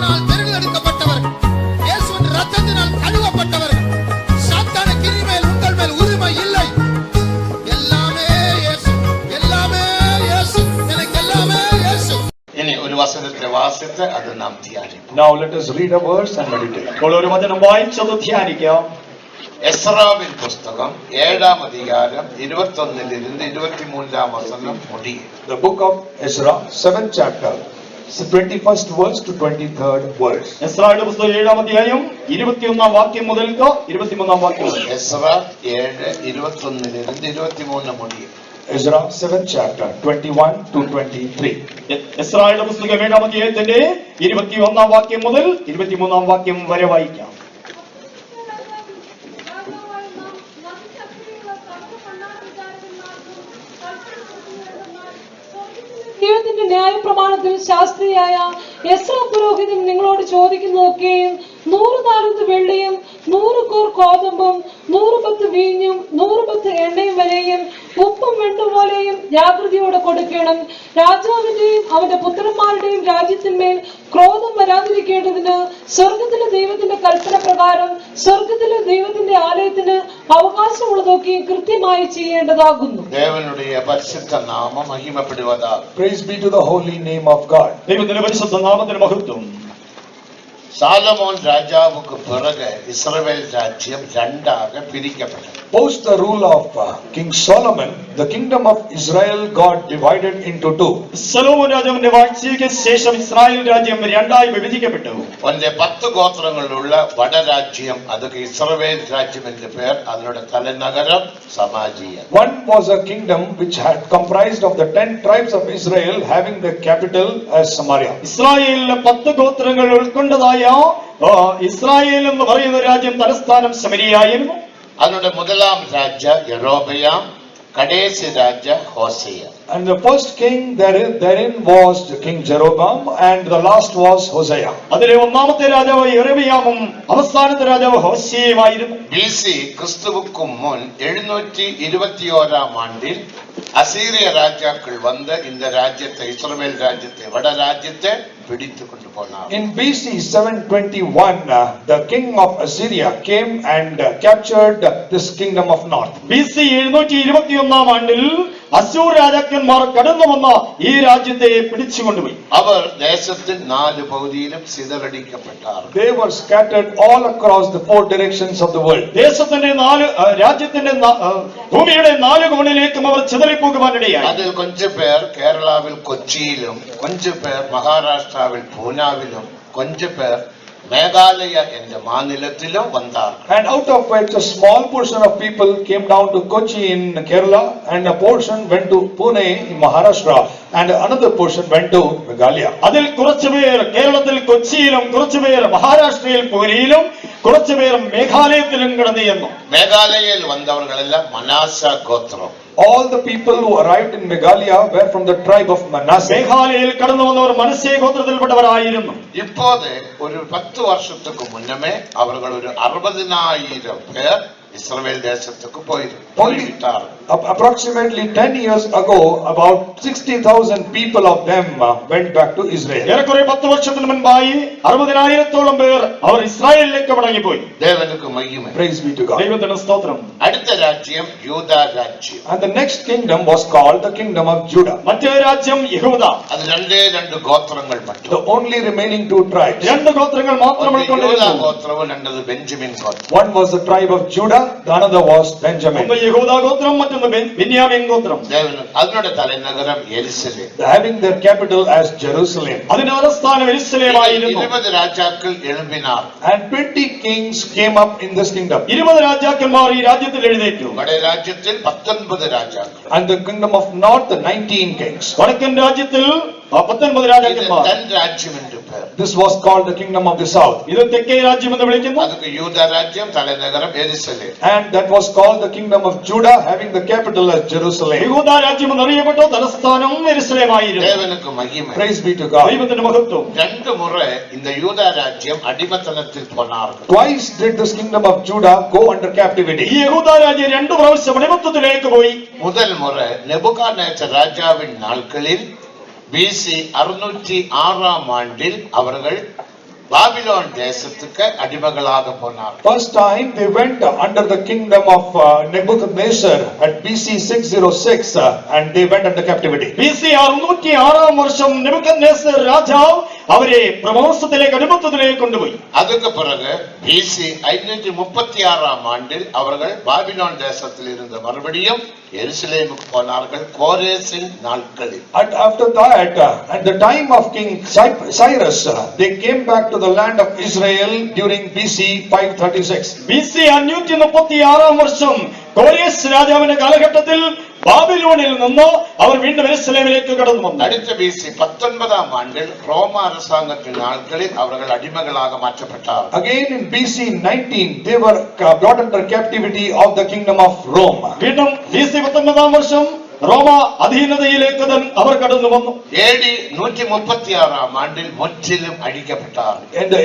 ஆவியினால் தெரிந்தெடுக்கப்பட்டவர்கள், இயேசுவின் இரத்தத்தினால் கழுவப்பட்டவர்கள். சாத்தானுக்கு இனிமேல் உங்கள் மேல் உரிமை இல்லை. எல்லாமே இயேசு, எல்லாமே இயேசு, எனக்கு எல்லாமே இயேசு. இனி ஒரு வசனத்தை வாசித்து அது நாம் தியானிப்போம். Now let us read a verse and meditate. ഒരു വചനം വായിച്ചത് ധ്യാനിക്കാം. എസ്രാവിൻ പുസ്തകം 7-ാം അധ്യായം 21-23 വചനം முடியும். The book of Ezra, 7th chapter, 21st verse to 23rd verse. എസ്രായുടെ പുസ്തകം 7-ാം അധ്യായം 21-ാം വാക്യം മുതൽക്ക് 23-ാം വാക്യം വരെ. എസ്രാ 7:21-23 முடியும். Ezra 7th chapter, 21 to 23. എസ്രായുടെ പുസ്തകം 7-ാം അധ്യായത്തിന്റെ 21-ാം വാക്യം മുതൽ 23-ാം വാക്യം വരെ വായിക്കാം. ദൈവത്തിന്റെ ന്യായപ്രമാണത്തിൽ ശാസ്ത്രിയായ എസ്രാ പുരോഹിതൻ നിങ്ങളോട് ചോദിക്കുന്നതൊക്കെയും 100 താലന്ത് വെള്ളിയും 100 കോർ കോതമ്പും 100 ബത്ത് വീഞ്ഞും 100 ബത്ത് എണ്ണയും വരെയും ഉപ്പും വെണ്ണുപോലെയും ജാഗ്രതയോടെ കൊടുക്കണം. രാജാവിന്റെയും അവന്റെ പുത്രന്മാരുടെയും രാജ്യത്തിന്മേൽ ക്രോധം വരാതിരിക്കേണ്ടതിന് സ്വർഗത്തിലെ ദൈവത്തിന്റെ കൽപ്പന പ്രകാരം സ്വർഗത്തിലെ ദൈവത്തിന്റെ ആലയത്തിന് അവകാശമുള്ളതൊക്കെ കൃത്യമായി ചെയ്യേണ്ടതാകുന്നു. ദേവനുடைய പരിശുദ്ധ നാമം മഹിമപ്പെടുവதாக. Praise be to the holy name of God. ദൈവത്തിന്റെ പരിശുദ്ധ നാമത്തിന് മഹത്വം. சாலமோன் ராஜாவுக்கு பிறகு இஸ்ரவேல் ராஜ்யம் இரண்டாக பிரிக்கப்பட்டது. Post the rule of King Solomon, the kingdom of Israel got divided into two. സലോമോൻ രാജാവിന്റെ വാഴ്ചയ്ക്ക് ശേഷം ഇസ്രായേൽ രാജ്യം രണ്ടായി വിഭജിക്കപ്പെട്ടു. 10 ഗോത്രങ്ങളുള്ള വടരാജ്യം, അതൊക്കെ ഇസ്രവേൽ രാജ്യം എന്ന് പേർ. അതിന്റെ തലനഗരം Samariya. One was a kingdom which had comprised of the 10 tribes of Israel, having the capital as Samaria. ഇസ്രായേലിലെ 10 ഗോത്രങ്ങൾ ഉൾക്കൊണ്ടതായ ഇസ്രായേൽ എന്ന് പറയുന്ന രാജ്യം തലസ്ഥാനം ശമരിയായിരുന്നു. അതിന്റെ முதலாம் Raja യെരോബയാം, കടേസി Raja Hosea. And the first king therein was King Jeroboam, and the last was Hosea. അതിലെ ഒന്നാമത്തെ രാജാവ് യെരൊബയാമും അവസാനത്തെ രാജാവ് ഹോശേയുമായിരുന്നു. BC ക്രിസ്തുവുക്ക് മുൻ 721 ആണ്ടിൽ അസീറിയ രാജാക്കൾ വന്ന് இந்த രാജ്യത്തെ, ഇസ്രായേൽ രാജ്യത്തെ, വടരാജ്യത്തെ പിടിച്ചു കൊണ്ടുപോനാർ. In BC 721, the king of Assyria came and captured this kingdom of north. BC 721 ആണ്ടിൽ അശൂർ രാജാക്കന്മാർ കടന്നു വന്ന ഈ രാജ്യത്തെ പിടിച്ചുകൊണ്ടുപോയി. അവർ ദേശത്തിൽ 4 പകുതിയിലും ചിതറടിക്കപ്പെട്ടാർ. They were scattered all across the 4 directions of the world. ദേശത്തിന്റെ രാജ്യത്തിന്റെ ഭൂമിയുടെ 4 കോണിലേക്കും അവർ ചിതറിപ്പോകുവാനിടയായി. അതിൽ கொஞ்சம் പേർ കേരളാവിൽ കൊച്ചിയിലും, கொஞ்சம் പേർ മഹാരാഷ്ട്രാവിൽ പൂനാവിലും, கொஞ்சம் പേർ മേഘാലയ എന്ന മാநிலத்திலும் വந்தாർ. And out of which a small portion of people came down to Kochi in Kerala, and a portion went to Pune in Maharashtra, and another portion went to Meghalaya. അതിൽ കുറച്ചുപേർ കേരളത്തിൽ കൊച്ചിയിലും, കുറച്ചുപേർ മഹാരാഷ്ട്രയിൽ പൂനെയിലും, കുറച്ചുപേർ മേഘാലയത്തിലും കടന്നു ചെന്നു. മേഘാലയയിൽ വന്നവർകളെല്ലാം മനാസ ഗോത്രം. All the people who arrived in Meghalaya were from the tribe of Manasseh. മേഘാലയയിൽ കടന്നു വന്നവർ മനശ്ശെ ഗോത്രത്തിൽപ്പെട്ടവരായിരുന്നു. ഇപ്പോഴേ ഒരു 10 വർഷத்துக்கு മുന്നമേ അവർ ഒരു 60,000 പേർ ഇസ്രായേൽ ദേശത്തേക്ക് പോയിട്ടാണ്. Approximately 10 years ago, about 60,000 people of them went back to Israel. ഏറെക്കുറെ 10 വർഷത്തിന് മുൻപായി 60,000-ഓളം പേർ അവർ ഇസ്രായേലിലേക്ക് മടങ്ങിപ്പോയി. ദേവനുക്ക് മഹിമ. Praise be to God. ദൈവത്തിന് സ്തോത്രം. അടുത്ത രാജ്യം യൂദ രാജ്യം. And the next kingdom was called the kingdom of Judah. മറ്റേ രാജ്യം യഹൂദ. അത് രണ്ട് ഗോത്രങ്ങൾ മറ്റു. The only remaining 2 tribes. 2 ഗോത്രങ്ങൾ മാത്രം ഉൾക്കൊണ്ടിരുന്നു. യൂദ ഗോത്രവും രണ്ടത് ബെഞ്ചമിൻ ഗോത്രം. One was the tribe of Judah, the another was Benjamin. ഒന്ന് യഹൂദ ഗോത്രം, മറ്റൊന്ന് ബെന്യാമീൻ ഗോത്രം. അതിന്റെ തലനഗരം യെരുശലേം. Having their capital as Jerusalem. അതിന്റെ തലസ്ഥാനം യെരുശലേമായിരുന്നു. 20 രാജാക്കൾ എഴുമ്പിനാർ. And 20 kings came up in this kingdom. 20 രാജാക്കന്മാർ ഈ രാജ്യത്തിൽ എഴുന്നേറ്റു. വടേ രാജ്യത്തിൽ 19 രാജാക്കൾ. And the kingdom of north, the 19 kings. വടക്കൻ രാജ്യത്തിൽ 19 രാജാക്കന്മാർ. രാജ്യം എന്ന് പേർ. This was called the kingdom of the south. ഇത് തെക്കേ രാജ്യം എന്ന് വിളിക്കുന്നു. അതൊക്കെ യൂദ രാജ്യം, തലനഗരം യെരുശലേം. And that was called the kingdom of Judah, having the capital as Jerusalem. യഹൂദ രാജ്യം എന്നറിയപ്പെട്ട തലസ്ഥാനം യെരുശലേമായിരുന്നു. ദേവനുക്ക് മഹിമ. Praise be to God. ദൈവത്തിന്റെ മഹത്വം. 2 മുறை இந்த യൂദ രാജ്യം അടിമത്തനത്തിൽ പോനാர்கள். Twice did this kingdom of Judah go under captivity. ഈ യഹൂദ രാജ്യം 2 പ്രാവശ്യം അടിമത്തത്തിലേക്ക് പോയി. முதൽ முறை நெபுகாத்நேச்சர் ராஜாவின் நாட்களில் BC 606 ஆண்டில் அவர்கள் பாபிலோன் தேசத்துக்கு அடிமைகளாக போனார். First time they went under the kingdom of Nebuchadnezzar at BC 606 and they went under captivity. BC 606 வருஷம் நெபுகத்நேசர் ராஜாവ് அவரை பிரவாசத்திலே அடிமைத்தத்திலே கொண்டு போய் அதுக்கு பிறகு BC 536 ஆண்டில் அவர்கள் பாபிலோன் தேசத்தில் இருந்து மறுபடியும் எருசலேமுக்கு போனார்கள் கோரேசின் நாட்களில். And after that at the time of King Cyrus they came back to the land of Israel during BC 536. BC 536 வருஷம் கோரேஸ் ராஜாவின் காலகட்டத்தில் பாபிலோனில் നിന്ന് അവർ വീണ്ടും எருசலேமிലേക്ക് കടന്നു വന്നു. அடுத்த BC 19 ஆண்டில் ரோம அரசாங்கத்தின் நாட்களில் அவர்கள் அடிமைகளாக மாற்றப்பட்டார்கள். Again in BC 19 they were brought under captivity of the kingdom of Rome. വീണ്ടും BC 19 വർഷം റോമ അധീനതയിലേക്ക് അവർ കടന്നു വന്നു. AD 136 ആണ്ടിൽ മുற்றிലും അഴിക്കപ്പെട്ടാர்கள். In the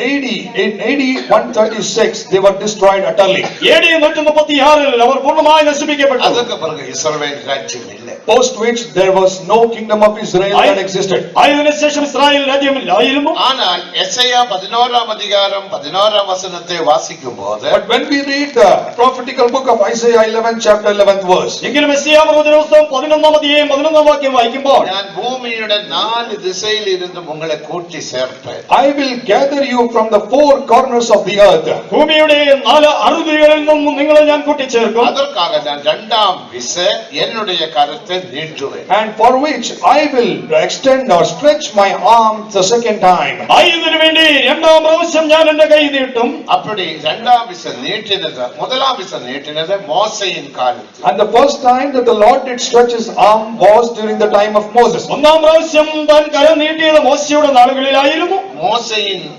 AD 136 they were destroyed utterly. AD 136 അവർ പൂർണ്ണമായി നശിപ്പിക്കപ്പെട്ടു. அதுக்கு பிறகு இஸ்ரவேல் ராஜ்யம் இல்லை. Post which there was no kingdom of Israel that existed. അതിനുശേഷം ഇസ്രായേൽ രാജ്യമില്ലായിരുന്നു. ஆனால் எசையா 11 அதிகாரம் 11 வசனத்தை வாசிக்கும்போது But when we read the prophetical book of Isaiah 11 chapter 11th verse, എങ്കിലും യെശയ്യാ പ്രവചന പുസ്തകം 11 അധ്യായം 11 വാക്യം വായിക്കുമ്പോൾ நான் பூமிയുടെ 4 திசையில் இருந்து உங்களை கூட்டி சேர்ப்பேன். I will gather you from the four corners of the earth. ഭൂമിയുടെ 4 അറുതികളിൽ നിന്നും നിങ്ങളെ ഞാൻ കൂട്ടിച്ചേർക്കും. அதற்காக நான் இரண்டாம் விசை என்னுடைய கரத்தை நீட்டுவேன். And for which I will extend or stretch my arm the second time. ഇതിനു വേണ്ടി രണ്ടാം പ്രാവശ്യം ഞാൻ എന്റെ കൈ നീട്ടും. அப்படி இரண்டாம் விசை நீட்டினது முதலாம் விசை நீட்டினது மோசேயின் காலத்தில். And the first time that the Lord did stretch his arm was during the time of Moses. ഒന്നാം പ്രാവശ്യം താൻ കരം നീട്ടിയത് മോശയുടെ നാളുകളിലായിരുന്നു.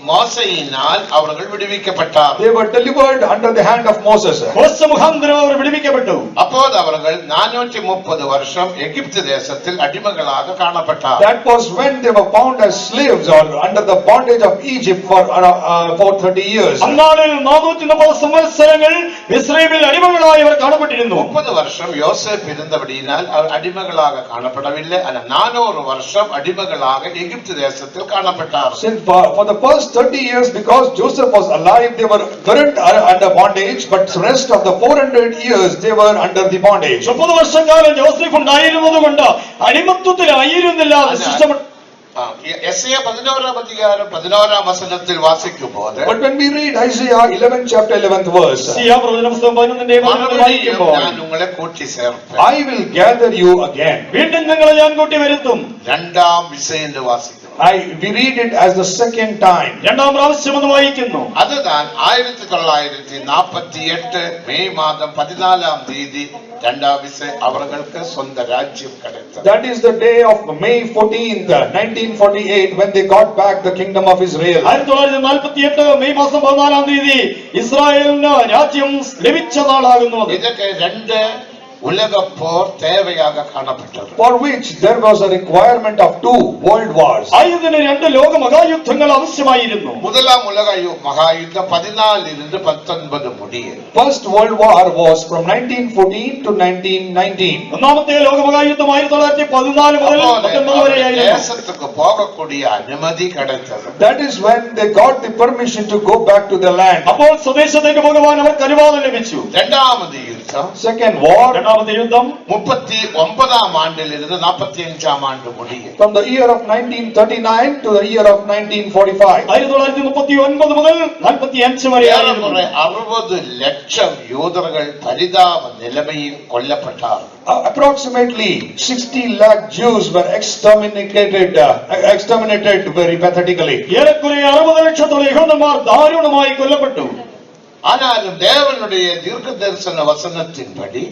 மோசேயினால் அவர்கள் விடுவிக்கப்பட்டார்கள். They were delivered under the hand of Moses. മോശ മുഖാന്തരം അവർ വിടുവിക്കപ്പെട്ടു. அப்போது அவர்கள் 430 வருஷம் எகிப்து தேசத்தில் அடிமைகளாக காணப்பட்டார்கள். That was when they were found as slaves or under the bondage of Egypt for 30 years. അന്നാളിൽ 430 സംവത്സരങ്ങൾ ഇസ്രായേലിൽ അടിമകളായി അവർ കാണപ്പെട്ടിരുന്നു. 30 வருஷம் யோசேப் இருந்தபடியினால் அவர் அடிமைகளாக காணப்படவில்லை. ஆனால் 400 வருஷம் அடிமைகளாக எகிப்து தேசத்தில் காணப்பட்டார்கள். Since for the first 30 years because Joseph was alive they were current under bondage, but the rest of the 400 years they were under the bondage. 30 വർഷക്കാലം ജോസഫ് ഉണ്ടായിരുന്നതുകൊണ്ട് അടിമത്വത്തിലായിരുന്നില്ല. எசையா 11 அதிகாரம் 11 வசனத்தில் வாசிக்கும்போது But when we read Isaiah 11 chapter 11th verse, യെശയ്യാ പ്രവചന പുസ്തകം 11 വായിക്കുമ്പോൾ நான் உங்களை கூட்டி சேர்ப்பேன். I will gather you again. വീണ്ടും നിങ്ങളെ ഞാൻ കൂട്ടി വരുത്തും. இரண்டாம் விசை என்று வாசிக்கிறோம். We read it as the second time. രണ്ടാം പ്രാവശ്യം എന്ന് വായിക്കുന്നു. அதுதான் 1948 மே மாதம் 14ஆம் தேதி இரண்டாம் விசை அவர்களுக்கு சொந்த ராஜ்யம் கிடைத்தது. That is the day of May 14th 1948 when they got back the kingdom of Israel. 1948 May മാസം 14ആം തീയതി ഇസ്രായേലിന് രാജ്യം ലഭിച്ച നാളാകുന്നു. இதற்கு ரெண்டு உலக போர் தேவையாக காணப்பட்டது. For which there was a requirement of 2 world wars. ഇതിന് 2 ലോക മഹായുദ്ധങ്ങൾ ആവശ്യമായിരുന്നു. முதலாம் உலக மகாயுத்தம் 14 இருந்து 19 முடிய. First world war was from 1914 to 1919. ഒന്നാമത്തെ ലോക മഹായുദ്ധം 1914 മുതൽ 19 വരെയായിരുന്നു. தேசத்துக்கு போகக்கூடிய அனுமதி கிடைத்தது. That is when they got the permission to go back to the land. അപ്പോൾ സ്വദേശത്തേക്ക് പോകുവാൻ അവർക്ക് അനുവാദം ലഭിച്ചു. இரண்டாவது யுத்தம் Second war, രണ്ടാമത്തെ യുദ്ധം 39ஆம் ஆண்டில் இருந்து 45ஆம் ஆண்டு முடிய. from the year of 1939 to the year of 1945. 1939 മുതൽ 45 വരെയായിരുന്നു. 60 ലക്ഷം യൂതர்கள் പരിതാപ നിലമയിൽ കൊല്ലപ്പെട്ടാர்கள். Approximately 60 lakh Jews were exterminated very pathetically. ഏറെക്കുറെ 60 ലക്ഷത്തോളം യഹൂദന്മാർ ദാരുണമായി കൊല്ലപ്പെട്ടു. ஆனாலும் தேவனுடைய தீர்க்க தரிசன வசனத்தின்படி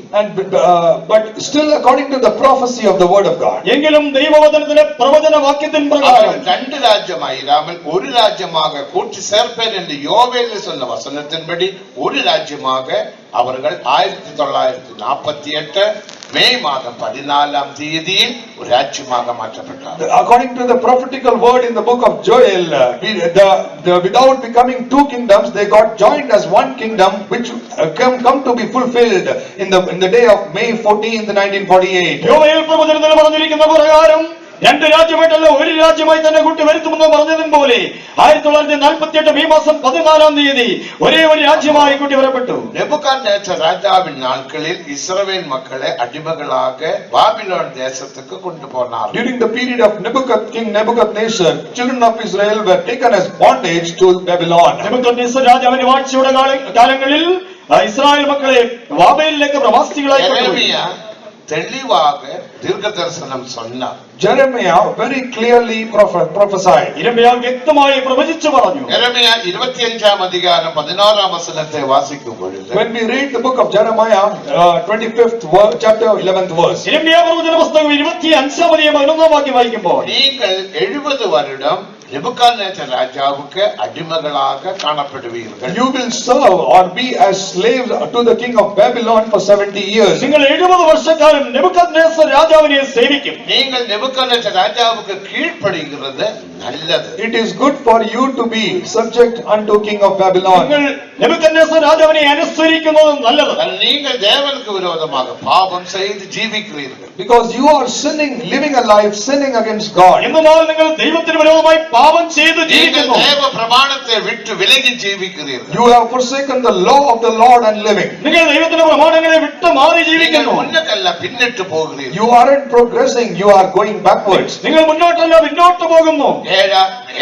but still according to the prophecy of the word of God. എങ്കിലും ദൈവവചനത്തിലെ പ്രവചന വാക്യത്തിൻ പ്രകാരം രണ്ട് രാജ്യമായിരാமல் ഒരു രാജ്യமாக കൂട്ടി சேர்ப்பேன் என்று யோவேல் சொன்ன வசனத்தின்படி ஒரு ராஜ்யமாக அவர்கள் 1948 மே மாதம் 14ஆம் தேதியில் ஒரு ராஜ்யமாக மாற்றப்பட்டார்கள். According to the prophetical word in the book of Joel, without becoming 2 kingdoms, they got joined as one kingdom, which come to be fulfilled in the day of May 14th, 1948. യോവേൽ പ്രവചനത്തിൽ പറഞ്ഞിരിക്കുന്ന പ്രകാരം രണ്ട് രാജ്യമായിട്ടല്ല ഒരു രാജ്യമായി തന്നെ കൂട്ടി വരുത്തുമെന്ന് പറഞ്ഞതും പോലെ 1948 മെയ് മാസം 14-ാം തീയതി ഒരേ ഒരു രാജ്യമായി കൂട്ടി വരപ്പെട്ടു. நெபுகாத்நேச்சர் ராஜாவின் நாட்களில் இஸ்ரவேல் மக்களை அடிமைகளாக பாபிலோன் தேசத்துக்கு கொண்டு போனார். During the period of King Nebuchadnezzar, children of Israel were taken as bondage to Babylon. Nebuchadnezzar രാജാവിന്റെ വാഴ്ചയുടെ കാലങ്ങളിൽ ഇസ്രായേൽ മക്കളെ ബാബേലിലേക്ക് പ്രവാസികളായി எரேமியா தெளிவாக தீர்க்க தரிசனம் சொன்னார். Jeremiah very clearly prophesied. യിരെമ്യാവ് വ്യക്തമായി പ്രവചിച്ചു പറഞ്ഞു. எரேமியா 25-ാം അധികാരം 16-ാം വചനത്തെ വാസിക്കും പൊഴുത്, When we read the book of Jeremiah, 25th chapter 11th verse, യിരെമ്യാവ് പ്രവചന പുസ്തകം 25-ാം അധ്യായം 11-ാം വാക്യം വായിക്കുമ്പോൾ, நீங்கள் 70 வருடம் நெபுகாத்நேச்சர் ராஜாவுக்கு அடிமைகளாக காணப்படுவீர்கள். you will serve or be as slaves to the king of Babylon for 70 years. നിങ്ങൾ 70 വർഷക്കാലം നെബൂഖദ്നേസർ രാജാവിനെ സേവിക്കും. நீங்கள் நெபுகாத்நேச்சர் ராஜாவுக்கு கீழ்ப்படிகிறது நல்லது. It is good for you to be subject unto king of Babylon. നിങ്ങൾ നെബൂഖദ്നേസർ രാജാവിനെ അനുസരിക്കുന്നത് നല്ലത്. நீங்கள் தேவனுக்கு விரோதமாக பாவம் செய்து ஜீவிக்கிறீர்கள். Because you are sinning, living a life sinning against God. എന്നാൽ നിങ്ങൾ ദൈവത്തിന് വിരോധമായി പാപം ചെയ്ത് நீங்கள் ജീവിക്കുന്നു. தேவ பிரமாணத்தை விட்டு விலகி ஜீவிக்கிறீர்கள். You have forsaken the law of the Lord and living. നിങ്ങൾ ദൈവത്തിന്റെ പ്രമാണങ്ങളെ വിട്ട് മാറി நீங்கள் ജീവിക്കുന്നു. முன்னக்கல்ல பின்னிட்டு போகிறீர்கள். You aren't progressing, you are going backwards. നിങ്ങൾ മുന്നോട്ടല്ല പിന്നോട്ട് പോകുന്നു.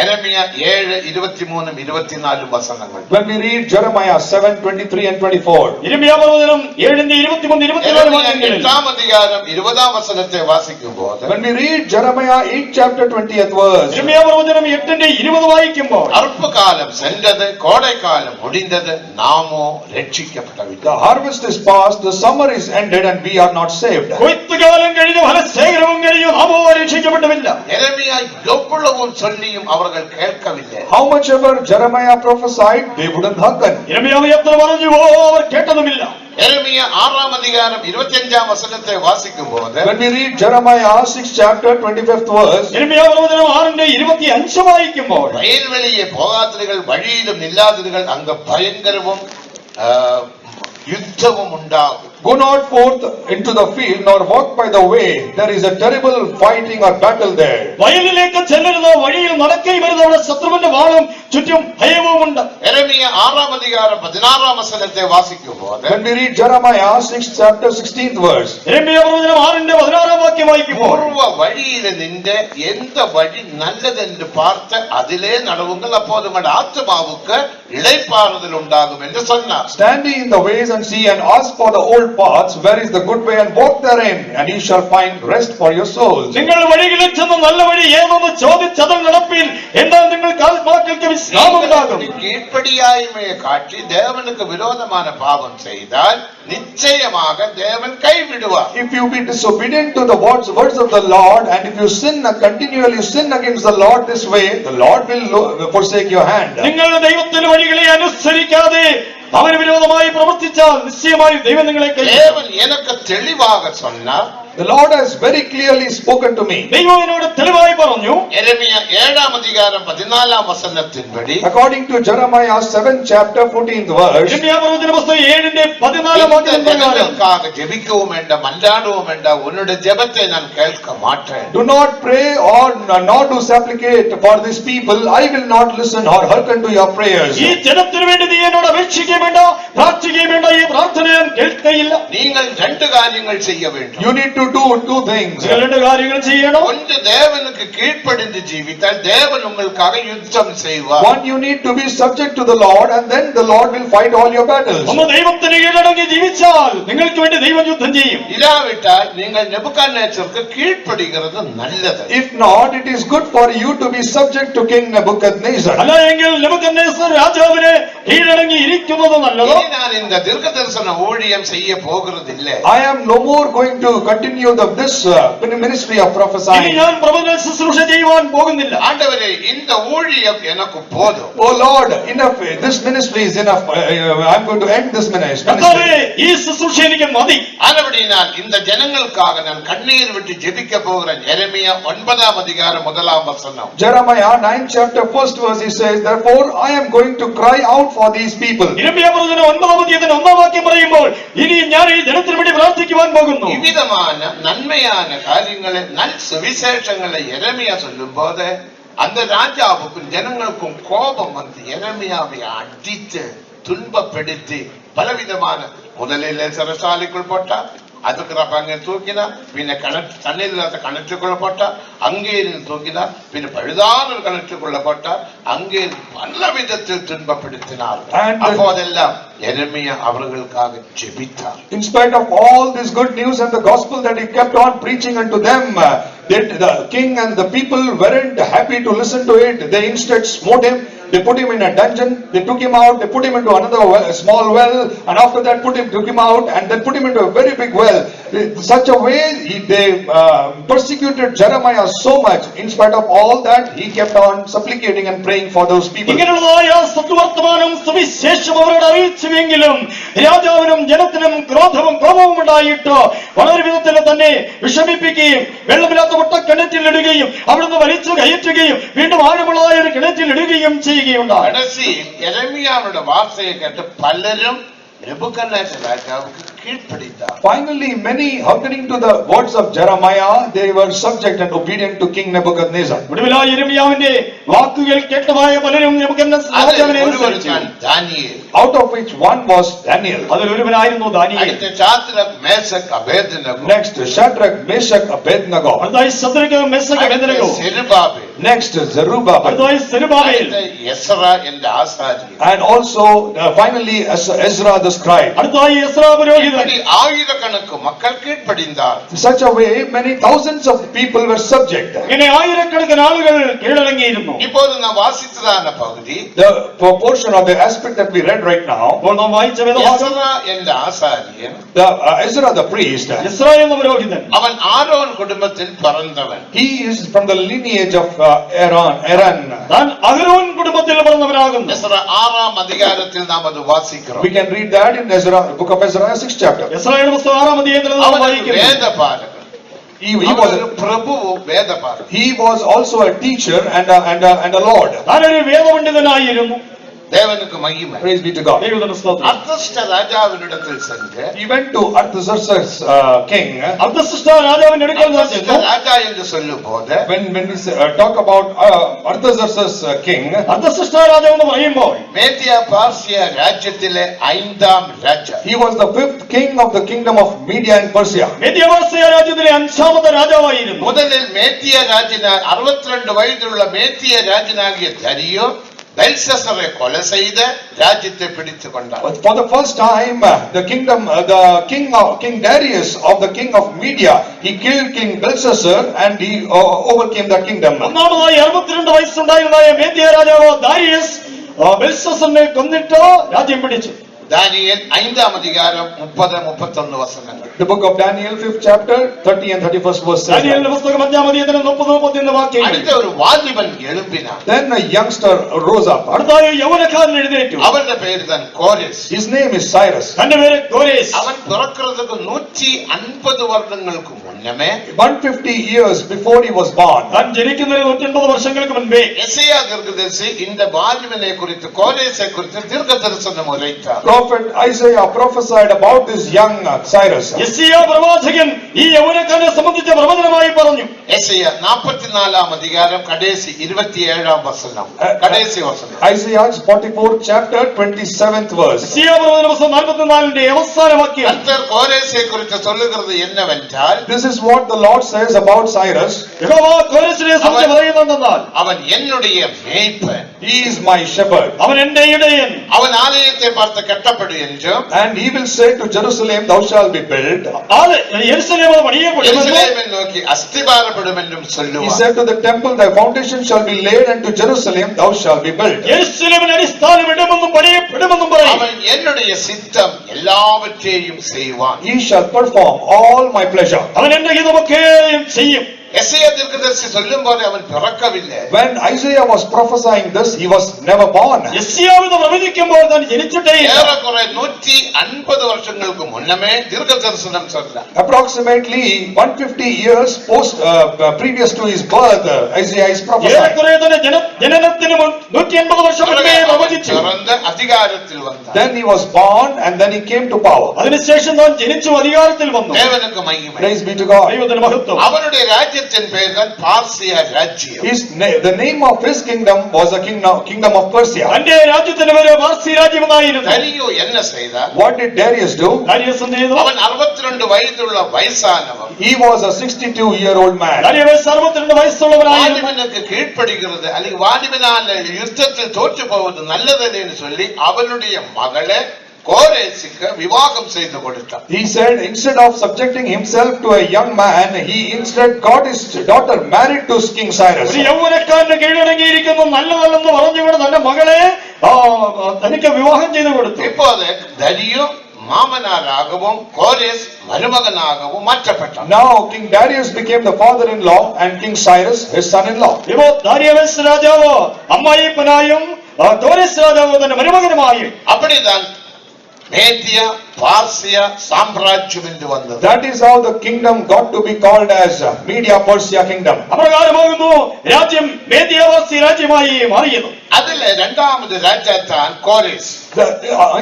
எரேமியா 7:23-24 வசனங்கள். When we read Jeremiah 7:23 and 24, യിരെമ്യാവ് പ്രവചനം 7:23-24 വാക്യങ്ങളിൽ, 8-ാം அதிகாரம் 20-ാം വചനത്തെ വാസിക്കുമ്പോൾ, when we read Jeremiah 8 chapter 20th verse, യിരെമ്യാവ് പ്രവചനം 8:20 വായിക്കുമ്പോൾ, அற்ப காலம் சென்றது, கோடை காலம் முடிந்தது, நாமோ ரட்சிக்கப்படவில்லை. the harvest is past, the summer is ended and we are not saved. കൊയ്ത്തുകാലം കഴിഞ്ഞു, ഫലശേഖരവും കഴിഞ്ഞു, നാമോ രക്ഷിക്കപ്പെട്ടുമില്ല. எரேமியா எவ்வளவும் சொல்லியும் அவர்கள் கேட்கவில்லை. How much ever Jeremiah prophesied, they wouldn't hearken. യിരെമ്യാവ് എത്ര പറഞ്ഞുവോ അവർ കേട്ടതുമില്ല. எரேமியா 6-ாம் அதிகாரம் 25-ாம் வசனத்தை வாசிக்கும்போது, When we read Jeremiah 6 chapter 25th verse, யிരെമ്യാവ് പ്രവചനം 6:25 വായിക്കുമ്പോൾ, வயல்வெளியே போகாதீர்கள், வழியிலும் நில்லாதீர்கள், அங்க பயங்கரமும் யுத்தமும் உண்டாகும். go not forth into the field, nor walk by the way, there is a terrible fighting or battle there. വയലിലേക്ക് ചെല്ലരുത്, വഴിയിൽ നടക്കരുത്, അവിടെ ശത്രുവിന്റെ വാളും ചുറ്റും ഭയവുമുണ്ട്. எரேமியா 6-ாம் அதிகாரம் 16-ாம் வசனத்தை வாசிக்கும்போது, When we read Jeremiah 6 chapter 16th verse, யிരെമ്യാവ് പ്രവചനം 6:16 വാക്യം വായിക്കുമ്പോൾ, பூர்வ வழியில நின்ற எந்த வழி நல்லதென்று பார்த்து அதிலே நடவுங்கள், அப்போது உங்கள் ஆத்துமாவுக்கு இளைப்பாறுதல் உண்டாகும் என்று சொன்னார். stand ye in the ways and see, and ask for the old paths, where is the good way, and walk therein, and ye shall find rest for your souls. നിങ്ങൾ വഴികളിൽ ചെന്ന് നല്ല വഴി ഏതെന്ന് ചോദിച്ചതിൽ നടപ്പിൽ, എന്നാൽ നിങ്ങൾക്ക് ആത്മാക്കൾക്ക് വിശ്രാമം ഉണ്ടാകും. கீழ்ப்படியாய்மையை காட்டி தேவனுக்கு விரோதமான பாவம் செய்தால் நிச்சயமாக தேவன் கைவிடுவார். If you be disobedient to the words of the Lord, and if you sin continually sin against the Lord this way, the Lord will forsake your hand. നിങ്ങൾ ദൈവത്തിന്റെ വഴികളെ അനുസരിക്കാതെ അവന് വിരോധമായി പ്രവർത്തിച്ചാൽ നിശ്ചയമായി ദൈവം നിങ്ങളെ കൈവിടും. தேவன் எனக்கு தெளிவாக சொன்னார். The Lord has very clearly spoken to me. ദൈവം എന്നോട് തെളിവായി പറഞ്ഞു. எரேமியா 7-ாம் அதிகாரம் 14-ாம் வசனத்தின்படி, According to Jeremiah 7 chapter 14th verse, யிരെമ്യാവ് പ്രവചന പുസ്തകം 7:14 വാക്യം இந்த ஜனங்களுக்காக ஜெபிக்கவும் வேண்டாம், மன்றாடவும் வேண்டாம், உன்னுடைய ஜெபத்தை நான் கேட்க மாட்டேன். do not pray or not to supplicate for these people, I will not listen or hearken to your prayers. ഈ ജനത്തിനു വേണ്ടി നീ എന്നോട് അപേക്ഷിക്കുകയും വേണ്ട, പ്രാർത്ഥിക്കുകയും വേണ്ട, ഈ പ്രാർത്ഥന ഞാൻ കേൾക്കുകയില്ല. நீங்கள் 2 காரியங்கள் செய்ய வேண்டும். You need to do two things. നിങ്ങൾ രണ്ട് കാര്യങ്ങൾ ചെയ്യണം. ஒன்று, தேவனுக்கு கீழ்ப்படிந்து ஜீவித்தால் தேவன் உங்களுக்காக யுத்தம் செய்வார். One, you need to be subject to the Lord, and then the Lord will fight all your battles. ഒന്ന് ദൈവത്തിന് കീഴടങ്ങി ജീവിച്ചാൽ നിങ്ങൾക്ക് വേണ്ടി ദൈവം യുദ്ധം ചെയ്യും. இல்லாவிட்டால் நீங்கள் நெபுகாத்நேச்சருக்கு கீழ்ப்படிகிறது நல்லது. If not, it is good for you to be subject to King Nebuchadnezzar. അല്ല എങ്കിൽ നെബൂഖദ്നേസർ രാജാവിനെ കീഴടങ്ങി ഇരിക്കുന്നത് നല്ലതോ? இனி நான் இந்த தீர்க்கதரிசன ஊழியம் செய்ய போகிறதில்லை. I am no more going to continue this ministry of ഇനി prophesying. ഞാൻ പ്രവചന ശുശ്രൂഷ ചെയ്യുവാൻ പോകുന്നില്ല. ஆண்டவரே, இந்த ஊழியம் எனக்கு போதும். Oh Lord, enough. This ministry is enough. I'm going to end this ministry. കർത്താവേ, ഈ ശുശ്രൂഷ എനിക്ക് മതി. ஆனபடியால் இந்த ஜனங்களுக்காக நான் கண்ணீர் விட்டு ஜெபிக்க போகிறேன். எரேமியா 9-ாம் அதிகாரம் 1-ாம் வசனம். Jeremiah 9 chapter 1st verse, he says, therefore I am going to cry out for these people. യിരെമ്യാവ് പ്രവചനം 9-ാം അധ്യായത്തിന്റെ 1-ാം വാക്യം പറയുമ്പോൾ, ഇനി ഞാൻ ഈ ജനത്തിനു വേണ്ടി പ്രാർത്ഥിക്കുവാൻ പോകുന്നു. இவ்விதமான நன்மையான காரியங்களை சுவிசேஷங்களை எரேமியா சொல்லும் போது அந்த ராஜாவுக்கும் ஜனங்களுக்கும் கோபம் வந்து எரேமியாவை அடித்து துன்பப்படுத்தி பலவிதமான முதலில் சிறைச்சாலைக்குள் போட்டார், அதுக்கு அங்கே தூக்கினார், பின்ன தண்ணீர் இல்லாத கிணற்றுக்குள்ள போட்டார், அங்கே இருந்து தூக்கினார், பின்ன பழுதான ஒரு கிணற்றுக்குள்ள போட்டார், அங்கே பல விதத்தில் துன்பப்படுத்தினார். அப்போதெல்லாம் எரேமியா அவர்களுக்காக ஜெபித்தார். In spite of all this good news and the gospel that he kept on preaching unto them, the king and the people weren't happy to listen to it. They instead smote him. They put him in a dungeon. They took him out. They put him into another well, a small well, and after that took him out, and then put him into a very big well. In such a way, they persecuted Jeremiah so much. In spite of all that, he kept on supplicating and praying for those people. െങ്കിലും രാജാവിനും ജനത്തിനും ക്രോധവും കോപവും ഉണ്ടായിട്ട് വളരെ വിധത്തിൽ തന്നെ വിഷമിപ്പിക്കുകയും വെള്ളമില്ലാത്ത പൊട്ട കിണറ്റിലിടുകയും അവിടുന്ന് വലിച്ചു കയറ്റുകയും വീണ്ടും ആഴമുള്ളതായ ഒരു കിണറ്റിലിടുകയും ചെയ്യുകയുണ്ടായി. கடைசியில் எரேமியாவோட வார்த்தையை கேட்டு பலரும் நெபுகத்நேசர் ராஜாவுக்கு கீழ்ப்படிந்தார். Finally, many hearkening to the words of Jeremiah, they were subject and obedient to King Nebuchadnezzar. ഒടുവിലായി യെരേമിയാവിന്റെ വാക്കുകൾ കേട്ടതായ പലരും നെബൂഖദ്നേസർ രാജാവിനെ അനുസരിച്ചു. Daniel, out of which one was Daniel. അതിൽ ഒരുവനായിരുന്നു ദാനിയേൽ. അടുത്ത Shadrach, Meshach, Abednego. Next Shadrach, Meshach, Abednego. അടുത്തതായി Shadrach, Meshach, Abednego. Zerubbabel. Next Zerubbabel. അടുത്തതായി സെരുബ്ബാബേൽ. എസ്രാ എன்ற ஆசாரியர். And also finally Ezra the scribe. അടുത്തതായി എസ്രാ പുരോഹിതൻ. இப்படி ஆயிரக்கணக்கு மக்கள் கீழ்ப்படிந்தார். In such a way, many thousands of people were subject. ഇങ്ങനെ ആയിരക്കണക്കിന് ആളുകൾ കീഴടങ്ങിയിരുന്നു. இப்போது நான் வாசித்ததான பகுதி, The portion of the aspect that we read right now, ഇപ്പോൾ നാം വായിച്ച വേദഭാഗം, எஸ்ரா என்ற ஆசாரியன், the Ezra the priest, Ezra എന്ന പുരോഹിതൻ, அவன் ஆரோன் குடும்பத்தில் பிறந்தவன். he is from the lineage of Aaron. താൻ അഹരോൻ കുടുംബത്തിൽ പിറന്നവനാകുന്നു. எஸ்ரா 6ஆம் அதிகாரத்தில் நாம் அது வாசிக்கிறோம். We can read that in Ezra, book of Ezra, 6th chapter. എസ്രായുടെ പുസ്തകം 6ആം അധ്യായത്തിൽ നാം அவன் ஒரு വായിക്കുന്നു. வேதபாரகன். He அவன் was ஒரு பிரபுவும் வேதபாரகன். he was also a teacher and a lord. താനൊരു വേദപണ്ഡിതനായിരുന്നു. தேவனுக்கு மகிமை. Praise be to God. ദൈവത്തിന് സ്തോത്രം. அர்த்தஷ்ட ராஜாவினிடத்தில் சென்று, He went to Artaxerxes king. അർത്ഥശിഷ്ട രാജാവിന്റെ അടുക്കൽ നാം அர்த்தஷ்ட ചെന്നു. ராஜா என்று சொல்லும் போது When we talk about Artaxerxes king, അർത്ഥശിഷ്ട രാജാവ് എന്ന് പറയുമ്പോൾ மேத்தியா பார்சிய ராஜ்யத்திலே 5ஆம் ராஜா. he was the 5th king of the kingdom of Media and Persia. മേദ്യവാസിയ രാജ്യത്തിലെ 5ാമത്തെ രാജാവായിരുന്നു. முதலில் மேத்திய ராஜனா 62 வயதுள்ள மேத்திய ராஜனாகிய தரியோ பெல்ஷஸ்ஸரை கொலை செய்த ராஜ்யத்தை பிடித்துக் கொண்டார். But for the first time, the king Darius of the king of Media, he killed King Belshazzar and he overcame that kingdom. ഒന്നാമതായി 62 വയസ്സുണ്ടായിരുന്ന മേദ്യ രാജാവ് ദാരിയസ് ബെൽഷസ്സറിനെ കൊന്നിട്ട് രാജ്യം പിടിച്ചു. தானியேல் 5ஆம் அதிகாரம் 30-31 வசனங்கள். The book of Daniel, 5th chapter, 30 and 31st verse. ദാനിയേലിന്റെ പുസ്തകം 5ആം അധ്യായത്തിൽ 30-31 വാക്യങ്ങൾ. அடுத்த ஒரு வாலிபன் எழும்பினான். Then a youngster rose up. അടുത്തായി യൗവനക്കാരൻ എഴുന്നേറ്റു. அவருடைய பெயர் தான் கோரேஸ். His name is Cyrus. തന്റെ പേര് കോരേസ്. அவன் பிறக்கிறதுக்கு 150 வருடங்களுக்கு முன்னமே 150 years before he was born. താൻ ജനിക്കുന്നതിന് 180 വർഷങ്ങൾക്ക് മുൻപേ எசேயா தீர்க்கதரிசி இந்த வாலிபனை குறித்து, கோரேசை குறித்து தீர்க்க தரிசனம் உரைத்தார். Prophet Isaiah prophesied about this young Cyrus. യെശയ്യാ പ്രവാചകൻ ഈ യൗവനക്കാരനെ സംബന്ധിച്ച പ്രവചനമായി പറഞ്ഞു. எசேயா 44ஆம் அதிகாரம் கடைசி 27ஆம் வசனம். கடைசி வசனம். Isaiah's 44th chapter, 27th verse. യെശയ്യാ പ്രവചന പുസ്തകം 44ന്റെ അവസാന വാക്യം. கர்த்தர் கோரேசை குறித்து சொல்லுகிறது என்னவென்றால், This is what the Lord says about Cyrus. യഹോവா കോരേസിനെ സംബന്ധിച്ച് പറയുന്നതെന്നാൽ, அவன் என்னுடைய மேய்ப்பன், He is my shepherd. അവൻ എന്റെ ഇടയൻ. அவன் ஆலயத்தை பார்த்து கட்டப்படு என்றும், And he will say to Jerusalem, thou shalt be built. യെരൂശലേം പണിയപ്പെടുമെന്നും எருசலேமை நோக்கி அஸ்திபாரப்படும் என்றும் He சொல்லுவான். said to the temple, thy foundation shall be laid, and to Jerusalem thou shalt be built. യെരൂശലേമിന് അടിസ്ഥാനം ഇടുമെന്നും പണിയപ്പെടുമെന്നും പറയും. அவன் என்னுடைய சித்தம் எல்லாவற்றையும் செய்வான். He shall perform all my pleasure. അവൻ എന്റെ ഹിതമൊക്കെയും ചെയ്യും. எசேயா தீர்க்கதரிசி சொல்லும்போது அவன் பிறக்கவில்லை. When Isaiah was prophesying this, he was never born. യെശയ്യാവ് പ്രവചിക്കുമ്പോൾ താൻ ജനിച്ചിട്ടേ ഇല്ല. ஏறக்குறை 150 வருஷங்களுக்கு முன்னமே தீர்க்க தரிசனம் சொல்றார். Approximately 150 years previous to his birth, Isaiah is prophesying. ഏറെക്കുറെ തന്നെ ജനനത്തിന് 180 വർഷം മുന്നേ പ്രവചിച്ചു. பிறந்த அதிகாரத்தில் வந்தார். Then he was born and then he came to power. അതിനുശേഷം താൻ ജനിച്ചു അധികാരത്തിൽ വന്നു. தேவனுக்கு மகிமை. Praise be to God. ദൈവത്തിന് മഹത്വം. அவனுடைய ராஜ்யத்தின் பெயர் தான் பார்சியா ராஜ்யம். The name of his kingdom was a kingdom of Persia. തന്റെ രാജ്യത്തിന് പേര് പാർസി രാജ്യമെന്നായിരുന്നു. தரியு என்ன செய்தார்? What did Darius do? Darius എന്ത് ചെയ്തു? அவன் 62 വയதுള്ള വയസ്സാனவன். He was a 62-year-old man. Darius 62 വയസ്സുള്ളവനായിരുന്നു. வாலிபனுக்கு கீழ்ப்படுகிறது அல்லது வாலிபனால யுத்தத்தில் தோற்று போவது நல்லதல்லைன்னு சொல்லி அவனுடைய மகளை கோரேசுக்கு விவாகம் செய்து கொடுத்தான். He said instead of subjecting himself to a young man, he instead got his daughter married to King Cyrus. ഒരു യൗവനക്കാരന് കീഴടങ്ങിയിരിക്കുന്ന നല്ലതല്ലെന്ന് പറഞ്ഞുകൊണ്ട് തന്റെ മകളെ തനിക്ക് വിവാഹം ചെയ്തു കൊടുത്തു. இப்போது தரியு மாமனாராகவும் கோரேஸ் மருமகனாகவும் மாற்றப்பட்டான். Now King Darius became the father-in-law and King Cyrus his son-in-law. ഇപ്പോ ദാരിയസ് രാജാവ് അമ്മായിപ്പനായും കോരേസ് രാജാവ് തന്റെ മരുമകനുമായും. அப்படிதான் மேதியா பார்சியா சாம்ராஜ்யம் என்று வந்தது. That is how the kingdom got to be called as Media Persia kingdom. അപ്രകാരമാകുന്നു രാജ്യം മേദ്യവാസി രാജ്യമായി മാറിയത്. அதில இரண்டாவது ராஜா தான் கோரேஸ்.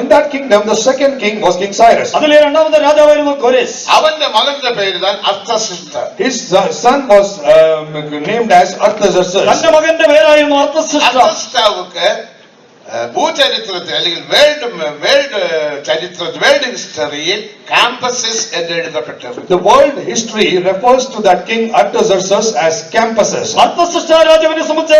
In that kingdom the second king was King Cyrus. അതിലെ രണ്ടാമത്തെ രാജാവായിരുന്നു കോരേസ്. அவന്റെ மகனுடைய பேரு தான் அர்த்தசஷ்டா. His son was named as Artaxerxes. തന്റെ മകന്റെ പേരായിരുന്നു അർത്തസഷ്ടാ. அர்த்தசஷ்டாவுக்கு பூச்சரித்திரத்தில் അല്ലെങ്കിൽ வேர்ல்டு ஹிஸ்டரியில் campuses என்று எழுதப்பட்டது. The world history refers to that king Artaxerxes as campuses. അർത്തസഷ്ടാ രാജാവിനെ സംബന്ധിച്ച്